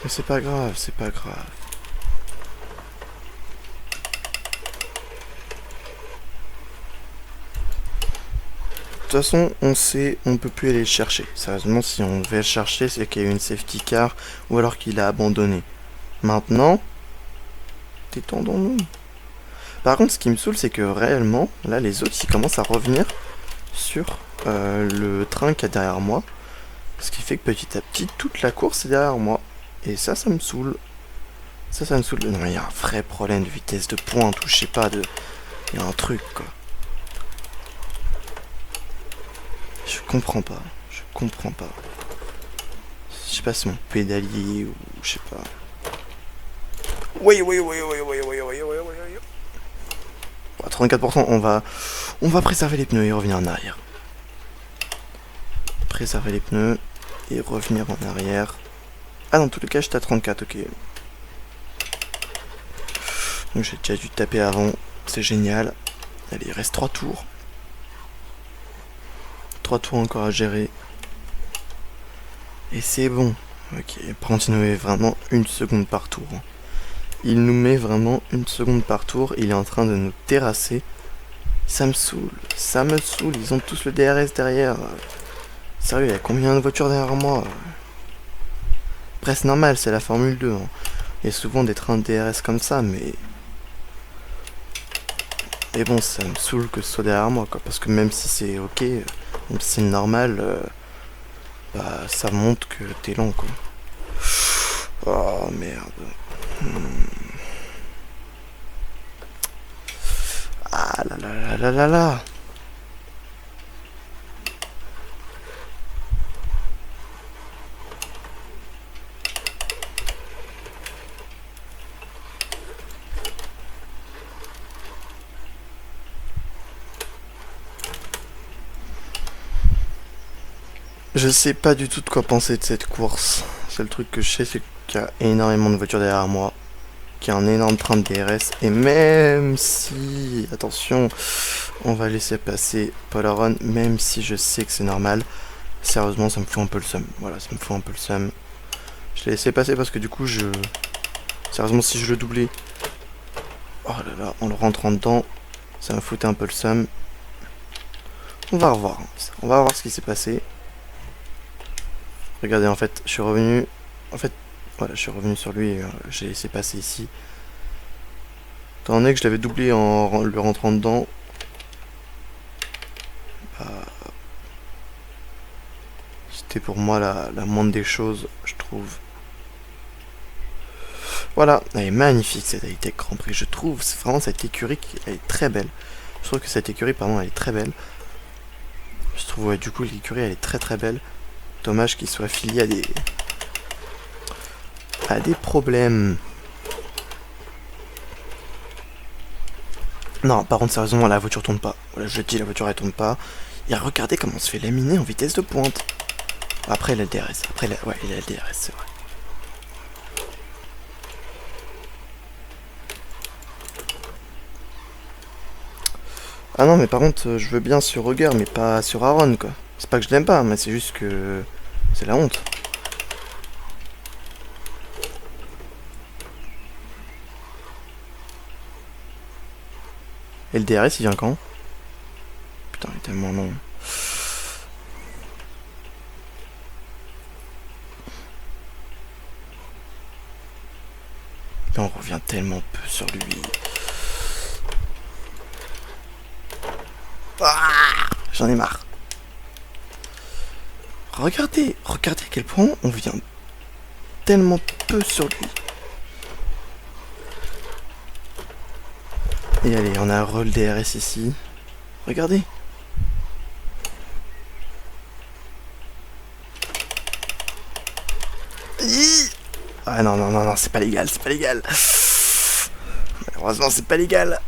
Mais c'est pas grave, c'est pas grave. De toute façon, on sait, on peut plus aller le chercher. Sérieusement, si on devait le chercher, c'est qu'il y a eu une safety car ou alors qu'il a abandonné. Maintenant, détendons-nous. Par contre, ce qui me saoule, c'est que réellement, là, les autres, ils commencent à revenir sur le train qu'il y a derrière moi. Ce qui fait que petit à petit, toute la course est derrière moi. Et ça me saoule. Ça me saoule. Non, mais il y a un vrai problème de vitesse de pointe ou je sais pas, il y a un truc, quoi. Je comprends pas. Je comprends pas. Je sais pas si mon pédalier ou je sais pas. Oui, oui, oui, oui, oui, oui, oui, oui, oui, oui. Bon, 34%, on va préserver les pneus et revenir en arrière. Préserver les pneus et revenir en arrière. Ah, dans tous les cas, j'étais à 34, ok. Donc j'ai déjà dû taper avant, c'est génial. Allez, il reste 3 tours. 3 tours encore à gérer. Et c'est bon. Ok, par contre, il nous met vraiment 1 seconde par tour. Il nous met vraiment 1 seconde par tour. Il est en train de nous terrasser. Ça me saoule. Ça me saoule. Ils ont tous le DRS derrière. Sérieux, il y a combien de voitures derrière moi? Après, c'est normal, c'est la Formule 2. Il y a souvent des trains de DRS comme ça, mais... Et bon, ça me saoule que ce soit derrière moi, quoi. Parce que même si c'est ok, même si c'est normal, bah, ça montre que t'es lent, quoi. Oh, merde. Ah là là là là là là. Je sais pas du tout de quoi penser de cette course. Seul truc que je sais, c'est qu'il y a énormément de voitures derrière moi, qu'il y a un énorme train de DRS, et même si, attention, on va laisser passer Paul Aron, même si je sais que c'est normal, sérieusement, ça me fout un peu le seum. Voilà, ça me fout un peu le seum. Je l'ai laissé passer parce que du coup, sérieusement, si je le doublais, oh là là, en le rentrant dedans, ça me foutait un peu le seum. On va revoir, on va voir ce qui s'est passé. Regardez, en fait, je suis revenu. En fait, voilà, je suis revenu sur lui et j'ai laissé passer ici. Étant donné que je l'avais doublé en le rentrant dedans, bah, c'était pour moi la moindre des choses, je trouve. Voilà, elle est magnifique cette Hightech Grand Prix, je trouve. C'est vraiment cette écurie elle est très belle. Je trouve que cette écurie, pardon, elle est très belle. Je trouve, ouais, du coup, l'écurie, elle est très très belle. Dommage qu'il soit affilié à des problèmes. Non, par contre, sérieusement, la voiture tourne pas. Voilà, je le dis, la voiture elle tourne pas. Et regardez comment on se fait laminer en vitesse de pointe. Après, il a le DRS. Ouais, il a le DRS, c'est vrai. Ah non, mais par contre, je veux bien sur Roger, mais pas sur Aaron, quoi. C'est pas que je l'aime pas, mais c'est juste que... c'est la honte. Et le DRS, il vient quand? Putain, il est tellement long. Mais on revient tellement peu sur lui. Ah, j'en ai marre. Regardez à quel point on vient tellement peu sur lui. Et allez, on a un roll DRS ici. Regardez. Ah non, non, non, non, c'est pas légal, c'est pas légal. Malheureusement, c'est pas légal.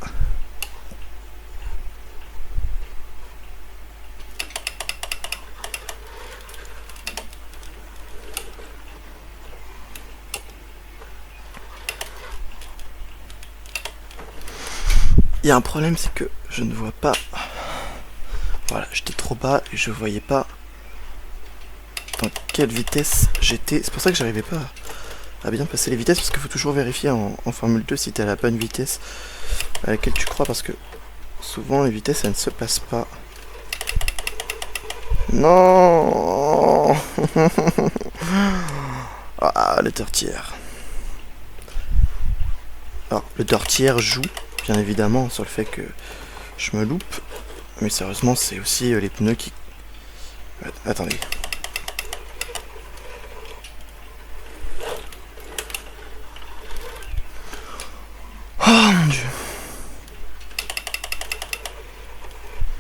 Il y a un problème, c'est que je ne vois pas. Voilà, j'étais trop bas et je voyais pas dans quelle vitesse j'étais. C'est pour ça que j'arrivais pas à bien passer les vitesses, parce qu'il faut toujours vérifier en Formule 2 si t'es à la bonne vitesse à laquelle tu crois, parce que souvent les vitesses elles ne se passent pas. Non. Ah, le tortière. Alors, le tortière joue, bien évidemment, sur le fait que je me loupe. Mais sérieusement, c'est aussi les pneus qui... Attendez. Oh mon dieu.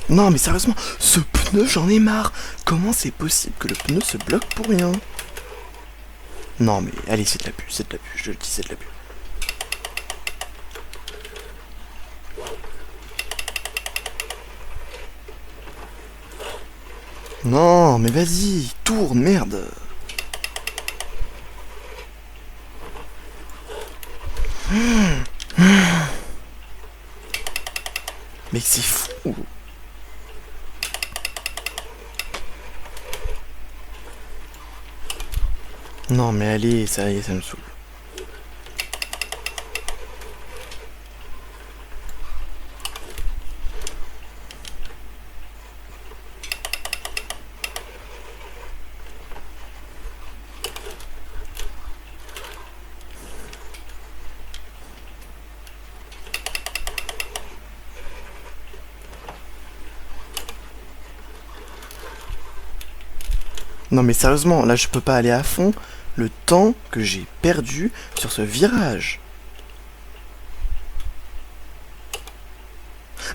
Non mais sérieusement, ce pneu, j'en ai marre. Comment c'est possible que le pneu se bloque pour rien? Non mais allez, c'est de l'abus, je le dis, c'est de l'abus. Non, mais vas-y, tourne, merde. Mais c'est fou. Non, mais allez, ça y est, ça me saoule. Non mais sérieusement, là je peux pas aller à fond. Le temps que j'ai perdu sur ce virage.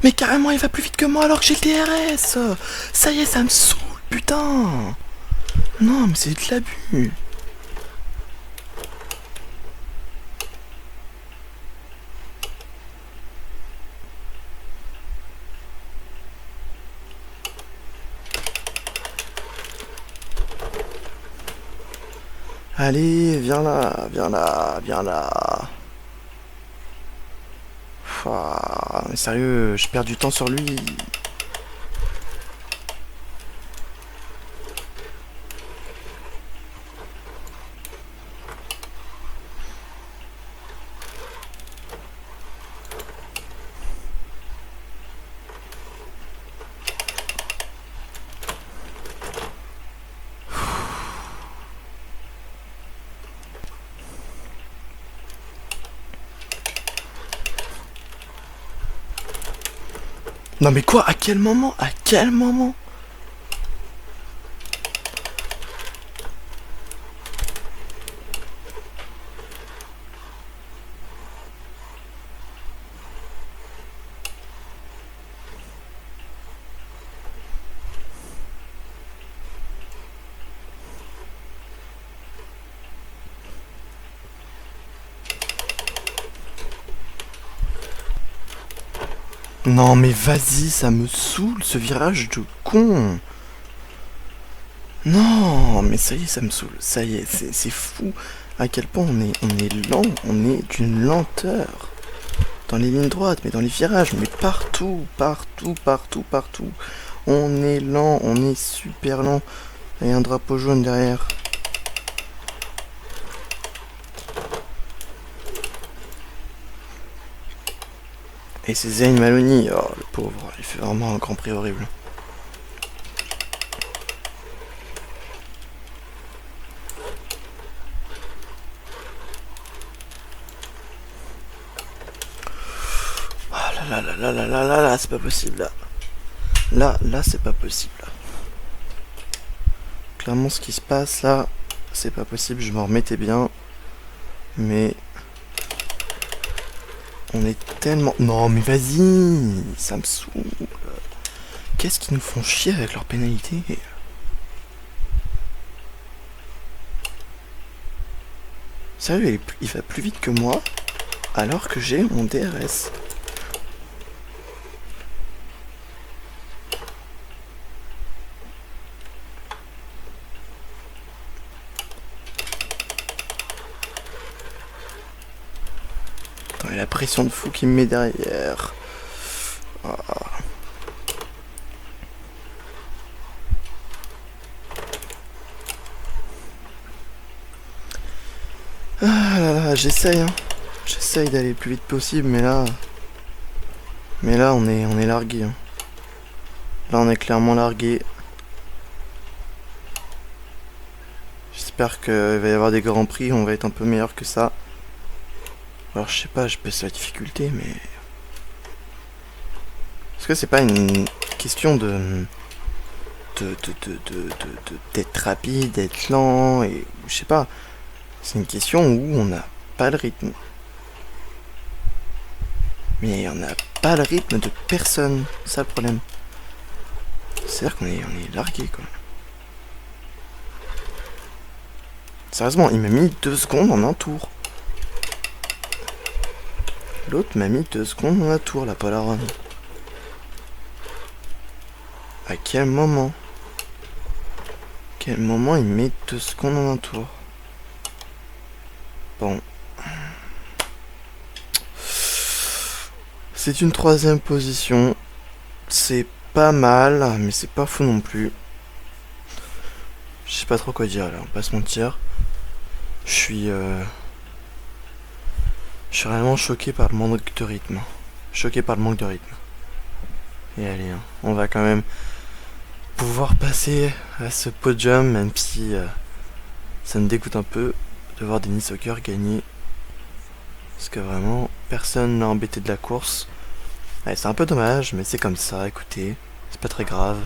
Mais carrément il va plus vite que moi alors que j'ai le DRS. Ça y est, ça me saoule, putain. Non mais c'est de l'abus. Allez, viens là, viens là, viens là. Ouah, mais sérieux, je perds du temps sur lui. Non mais quoi? À quel moment? À quel moment? Non mais vas-y, ça me saoule ce virage de con. Non, mais ça y est, ça me saoule. Ça y est, c'est fou à quel point on est lent, on est d'une lenteur. Dans les lignes droites, mais dans les virages, mais partout, partout, partout, partout. On est lent, on est super lent. Il y a un drapeau jaune derrière. Et c'est Zayn Maloney, oh le pauvre, il fait vraiment un Grand Prix horrible. Ah là là là là là là là, c'est pas possible là. Là c'est pas possible. Clairement ce qui se passe là, c'est pas possible, je m'en remettais bien. Mais on est tellement... Non mais vas-y, ça me saoule. Qu'est-ce qu'ils nous font chier avec leurs pénalités? Sérieux, il va plus vite que moi alors que j'ai mon DRS. Et la pression de fou qui me met derrière. Ah. Ah là là, j'essaye, hein. J'essaye d'aller le plus vite possible, mais là... on est largué. Hein. Là, on est clairement largué. J'espère qu'il va y avoir des grands prix, on va être un peu meilleur que ça. Alors, je sais pas, je baisse la difficulté, mais... Est-ce que c'est pas une question d'être rapide, d'être lent, et... Je sais pas. C'est une question où on n'a pas le rythme. Mais on n'a pas le rythme de personne. C'est ça le problème. C'est-à-dire qu'on est largué, quoi. Sérieusement, il m'a mis 2 secondes en un tour. L'autre m'a mis 2 secondes en un tour, la Polaron. À quel moment? Quel moment il met 2 secondes en un tour. Bon. C'est une 3ème position. C'est pas mal, mais c'est pas fou non plus. Je sais pas trop quoi dire là, on va pas se mentir. Je suis réellement choqué par le manque de rythme. Choqué par le manque de rythme. Et allez, hein, on va quand même pouvoir passer à ce podium, même si ça me dégoûte un peu de voir Denis Soccer gagner. Parce que vraiment, personne n'a embêté de la course. Ouais, c'est un peu dommage, mais c'est comme ça, écoutez, c'est pas très grave.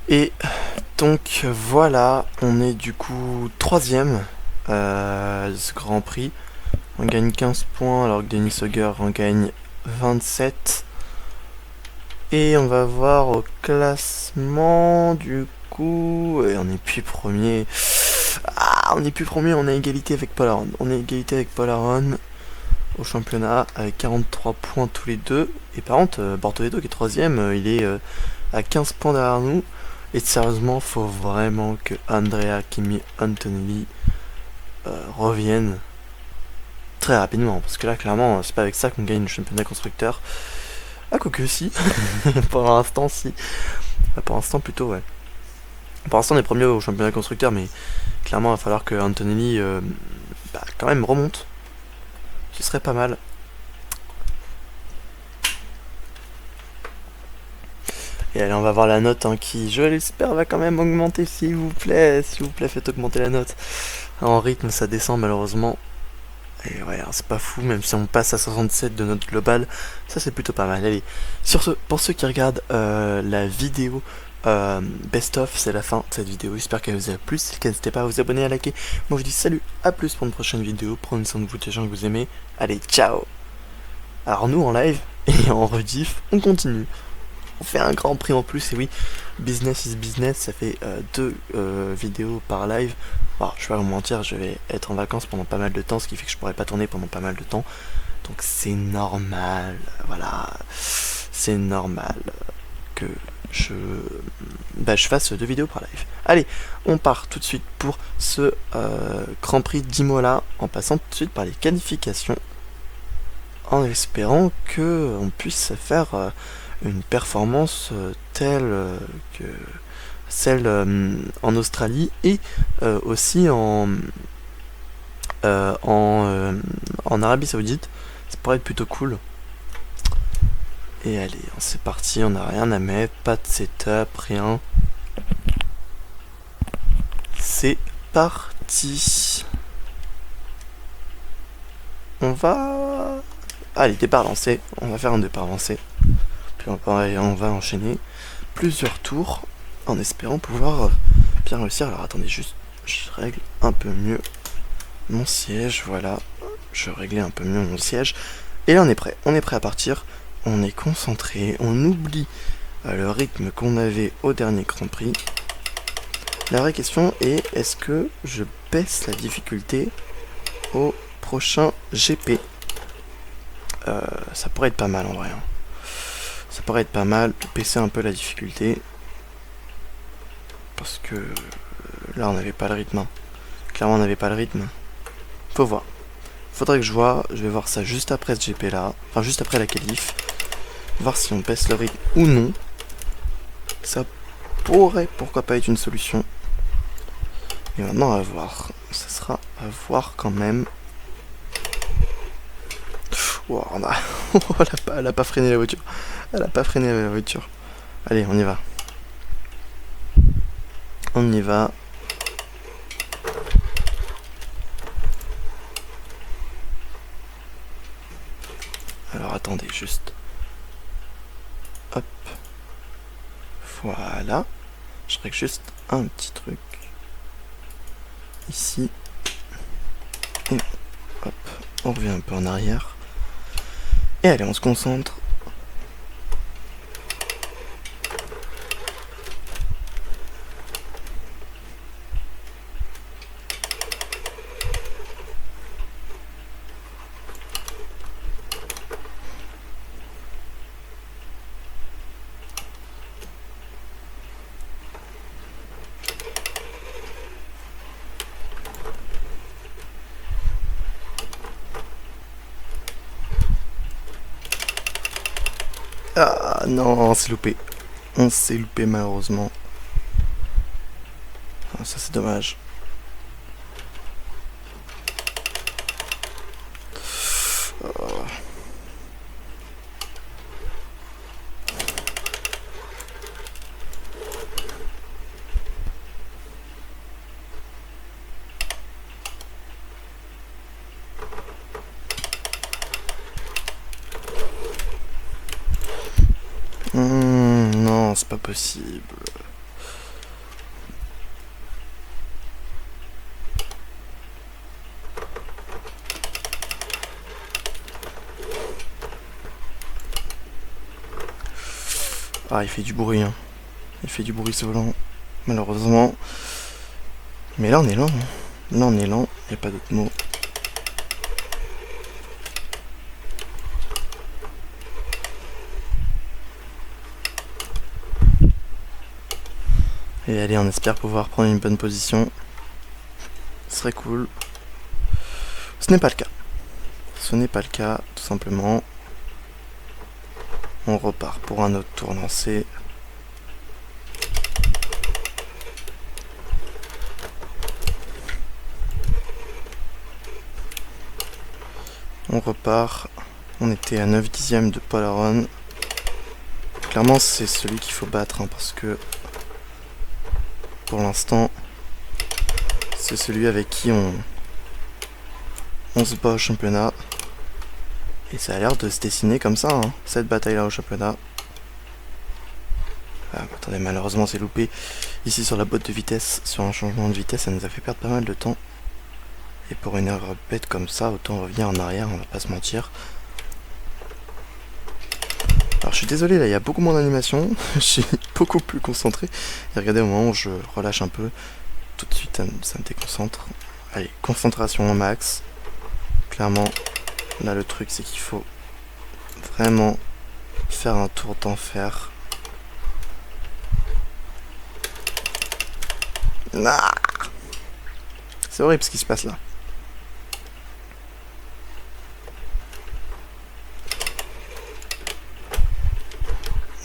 Et donc voilà, on est du coup 3ème de ce Grand Prix. On gagne 15 points alors que Denis Hogger en gagne 27. Et on va voir au classement du coup. Et on n'est plus premier. Ah, on n'est plus premier, on est à égalité avec Paul Aron. On est à égalité avec Paul Aron au championnat avec 43 points tous les deux. Et par contre, Bortoleto qui est 3ème, il est à 15 points derrière nous. Et sérieusement, faut vraiment que Andrea Kimi Antonelli revienne très rapidement. Parce que là, clairement, c'est pas avec ça qu'on gagne le championnat constructeur. Ah, quoique si. Pour l'instant, si. Pour l'instant, plutôt, ouais. Pour l'instant, on est premier au championnat constructeur, mais clairement, il va falloir que Antonelli quand même remonte. Ce serait pas mal. Et allez, on va voir la note qui, je l'espère, va quand même augmenter, s'il vous plaît. S'il vous plaît, faites augmenter la note. En rythme, ça descend malheureusement. Et ouais, c'est pas fou, même si on passe à 67 de note globale, ça c'est plutôt pas mal. Allez, sur ce, pour ceux qui regardent la vidéo Best of, c'est la fin de cette vidéo. J'espère qu'elle vous a plu. Si c'est le cas, n'hésitez pas à vous abonner, à liker. Moi je vous dis salut, à plus pour une prochaine vidéo. Prenez soin de vous, des gens que vous aimez. Allez, ciao. Alors nous en live et en rediff, on continue. On fait un grand prix en plus, et oui, business is business, ça fait 2 vidéos par live. Alors, je vais pas vous mentir, je vais être en vacances pendant pas mal de temps, ce qui fait que je pourrais pas tourner pendant pas mal de temps. Donc c'est normal, voilà, c'est normal que je fasse 2 vidéos par live. Allez, on part tout de suite pour ce Grand Prix d'Imola, en passant tout de suite par les qualifications, en espérant que on puisse faire une performance telle que celle en Australie et aussi en Arabie Saoudite. Ça pourrait être plutôt cool. Et allez, c'est parti, on n'a rien à mettre, pas de setup, rien. C'est parti. On va... Allez, départ lancé. On va faire un départ lancé. Puis on va enchaîner plusieurs tours en espérant pouvoir bien réussir. Alors attendez, juste je règle un peu mieux mon siège, voilà, je réglais un peu mieux mon siège, et là on est prêt à partir, on est concentré, on oublie le rythme qu'on avait au dernier Grand Prix. La vraie question est, est-ce que je baisse la difficulté au prochain GP? Ça pourrait être pas mal en vrai, hein. Ça pourrait être pas mal de baisser un peu la difficulté. Parce que là on n'avait pas le rythme. Hein. Clairement on n'avait pas le rythme. Faut voir. Faudrait que je vois. Je vais voir ça juste après ce GP là. Enfin juste après la qualif. Voir si on baisse le rythme ou non. Ça pourrait pourquoi pas être une solution. Et maintenant à voir. Ça sera à voir quand même. Wow, elle a pas freiné la voiture. Elle a pas freiné la voiture. Allez, on y va. On y va. attendez, juste. Hop. Voilà. Je règle juste un petit truc. Ici. Et hop. On revient un peu en arrière. Et allez, on se concentre. Ah non, on s'est loupé. On s'est loupé malheureusement. Ah, ça c'est dommage. Non, c'est pas possible. Ah, il fait du bruit, hein. Il fait du bruit ce volant, malheureusement. Mais là, on est lent. Là, on est lent. Y a pas d'autre mot. Et allez, on espère pouvoir prendre une bonne position. Ce serait cool. Ce n'est pas le cas. Ce n'est pas le cas, tout simplement. On repart pour un autre tour lancé. On repart. On était à 9 dixièmes de Paul Aron. Clairement, c'est celui qu'il faut battre, hein, parce que pour l'instant, c'est celui avec qui on se bat au championnat. Et ça a l'air de se dessiner comme ça, hein, cette bataille-là au championnat. Ah, attendez, malheureusement, c'est loupé. Ici, sur la boîte de vitesse, sur un changement de vitesse, ça nous a fait perdre pas mal de temps. Et pour une erreur bête comme ça, autant revenir en arrière, on va pas se mentir. Alors je suis désolé, là il y a beaucoup moins d'animation, je suis beaucoup plus concentré. Et regardez, au moment où je relâche un peu, tout de suite ça me déconcentre. Allez, concentration au max. Clairement, là le truc c'est qu'il faut vraiment faire un tour d'enfer. Ah, c'est horrible ce qui se passe là.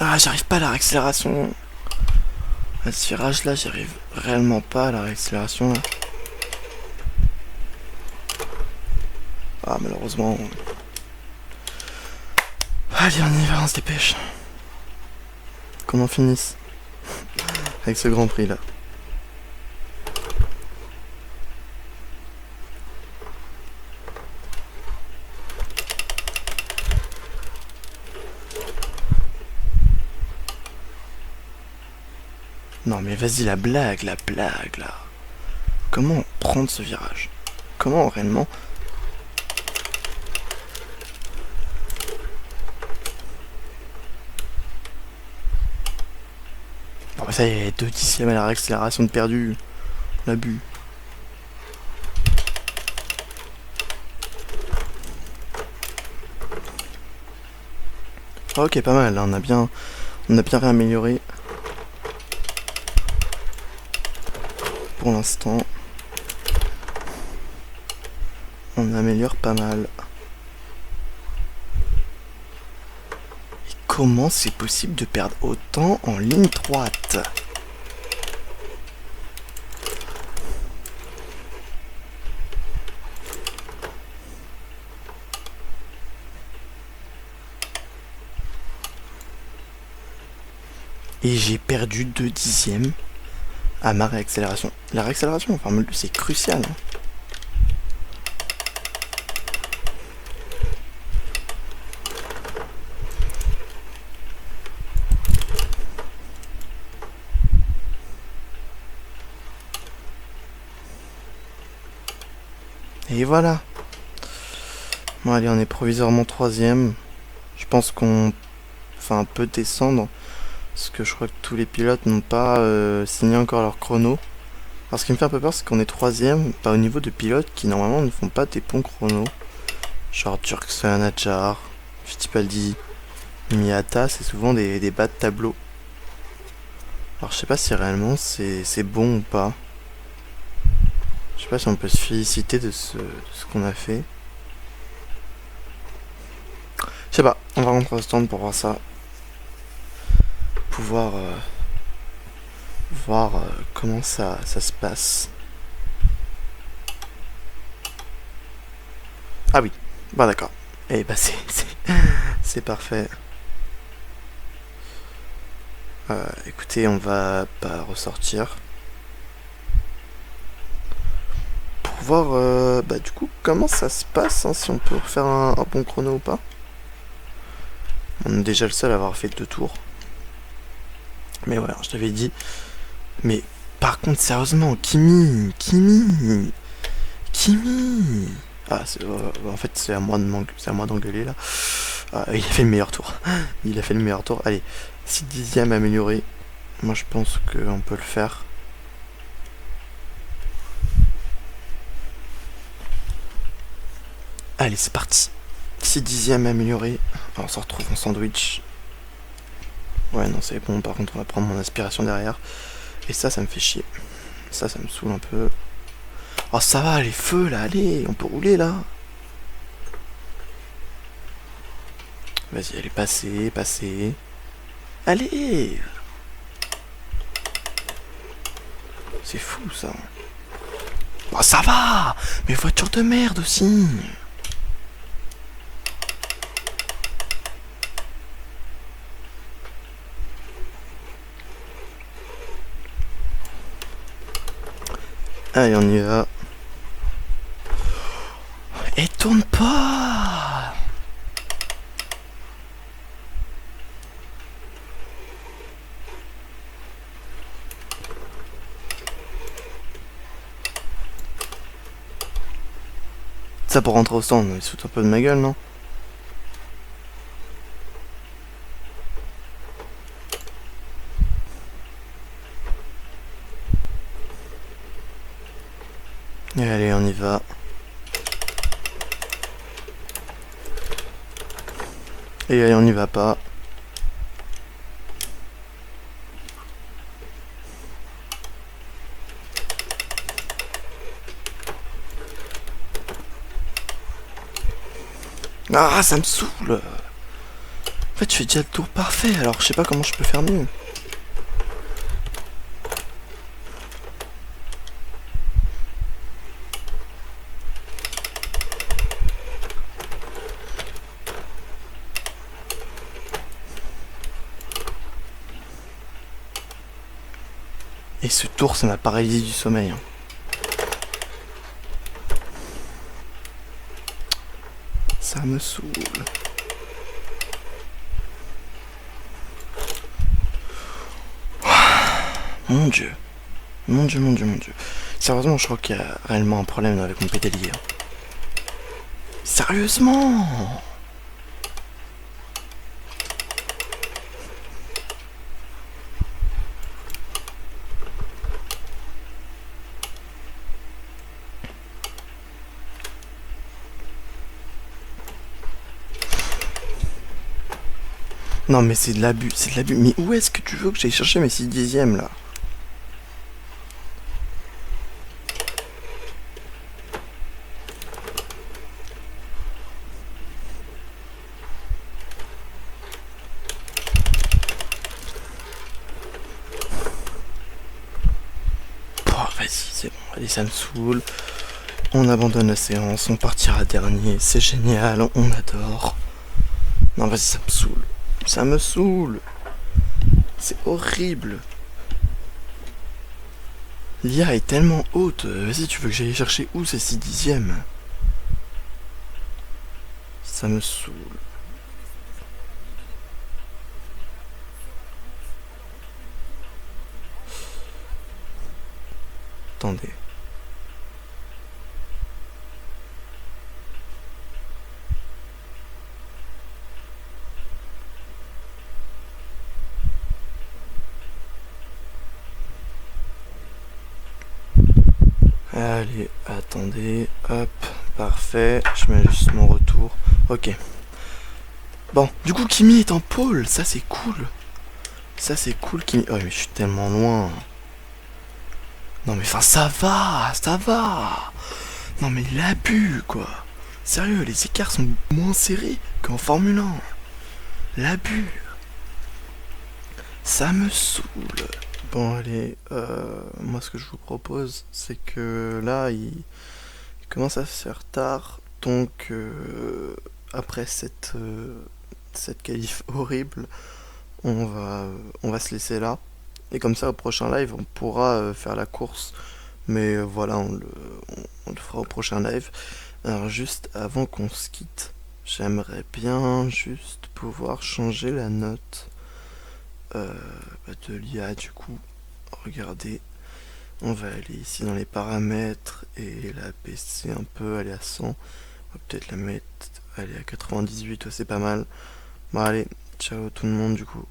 Ah, j'arrive pas à la réaccélération. À ce virage là, j'arrive réellement pas à la réaccélération là. Ah, malheureusement. Allez, on y va, on se dépêche. Qu'on en finisse. Avec ce grand prix là. Non mais vas-y, la blague là. Comment prendre ce virage? Comment réellement? Bon bah ça y est, 2 dixièmes à la réaccélération de perdu. On l'a bu. Ah, ok, pas mal, là, on a bien réamélioré. Pour l'instant, on améliore pas mal. Et comment c'est possible de perdre autant en ligne droite? Et j'ai perdu 2 dixièmes à ma réaccélération. La réaccélération, enfin, c'est crucial. Hein. Et voilà. Bon, allez, on est provisoirement troisième. Je pense qu'on peut descendre. Parce que je crois que tous les pilotes n'ont pas signé encore leur chrono. Alors ce qui me fait un peu peur, c'est qu'on est troisième, pas au niveau de pilotes qui normalement ne font pas des bons chronos. Genre Turkson, Adjar, Fittipaldi, Miata, c'est souvent des bas de tableau. Alors je sais pas si réellement c'est bon ou pas. Je sais pas si on peut se féliciter de ce qu'on a fait. Je sais pas, on va rentrer au stand pour voir ça. Pouvoir voir comment ça se passe. Ah oui, bah d'accord. Et bah c'est parfait. Écoutez, on va pas ressortir. Pour voir bah du coup comment ça se passe, hein, si on peut refaire un bon chrono ou pas. On est déjà le seul à avoir fait 2 tours. Mais ouais, je t'avais dit. Mais par contre, sérieusement, Kimi. Ah, en fait, c'est à moi d'engueuler là. Ah, il a fait le meilleur tour. Il a fait le meilleur tour. Allez, 6 dixièmes amélioré. Moi, je pense qu'on peut le faire. Allez, c'est parti. 6 dixièmes amélioré. On se retrouve en sandwich. Ouais, non, c'est bon. Par contre, on va prendre mon aspiration derrière. Et ça me fait chier. Ça me saoule un peu. Oh, ça va, les feux là, allez, on peut rouler là. Vas-y, allez, passez. Allez. C'est fou ça. Oh, ça va. Mais voiture de merde aussi. Allez, on y va. Et tourne pas. Ça pour rentrer au stand, il se fout un peu de ma gueule, non? Et allez, on y va. Et allez, on n'y va pas. Ah, ça me saoule. En fait, je fais déjà le tour parfait, alors je sais pas comment je peux faire mieux. Et ce tour, ça m'a paralysé du sommeil, hein. Ça me saoule. Mon dieu. Mon dieu. Sérieusement, je crois qu'il y a réellement un problème avec mon pédalier, hein. Sérieusement. Non mais c'est de l'abus. Mais où est-ce que tu veux que j'aille chercher mes 6 dixièmes là? Oh, vas-y, c'est bon. Allez, ça me saoule. On abandonne la séance, on partira dernier. C'est génial, on adore. Non, vas-y, ça me saoule. Ça me saoule. C'est horrible. L'IA est tellement haute. Vas-y, tu veux que j'aille chercher où ces 6 dixièmes? Ça me saoule. Attendez. Allez, attendez, hop, parfait, je mets juste mon retour. Ok. Bon, du coup, Kimi est en pôle, ça c'est cool. Ça c'est cool, Kimi. Oh, mais je suis tellement loin. Non, mais enfin, ça va, ça va. Non, mais il abuse, quoi. Sérieux, les écarts sont moins serrés qu'en Formule 1. L'abus, ça me saoule. Bon, allez, moi ce que je vous propose, c'est que là, il commence à se faire tard. Donc, après cette qualif horrible, on va se laisser là. Et comme ça, au prochain live, on pourra faire la course. Mais voilà, on le fera au prochain live. Alors, juste avant qu'on se quitte, j'aimerais bien juste pouvoir changer la note de l'IA du coup. Regardez, on va aller ici dans les paramètres et la baisser un peu, aller à 100. On va peut-être la mettre, aller à 98, ouais, c'est pas mal. Bon allez, ciao tout le monde du coup.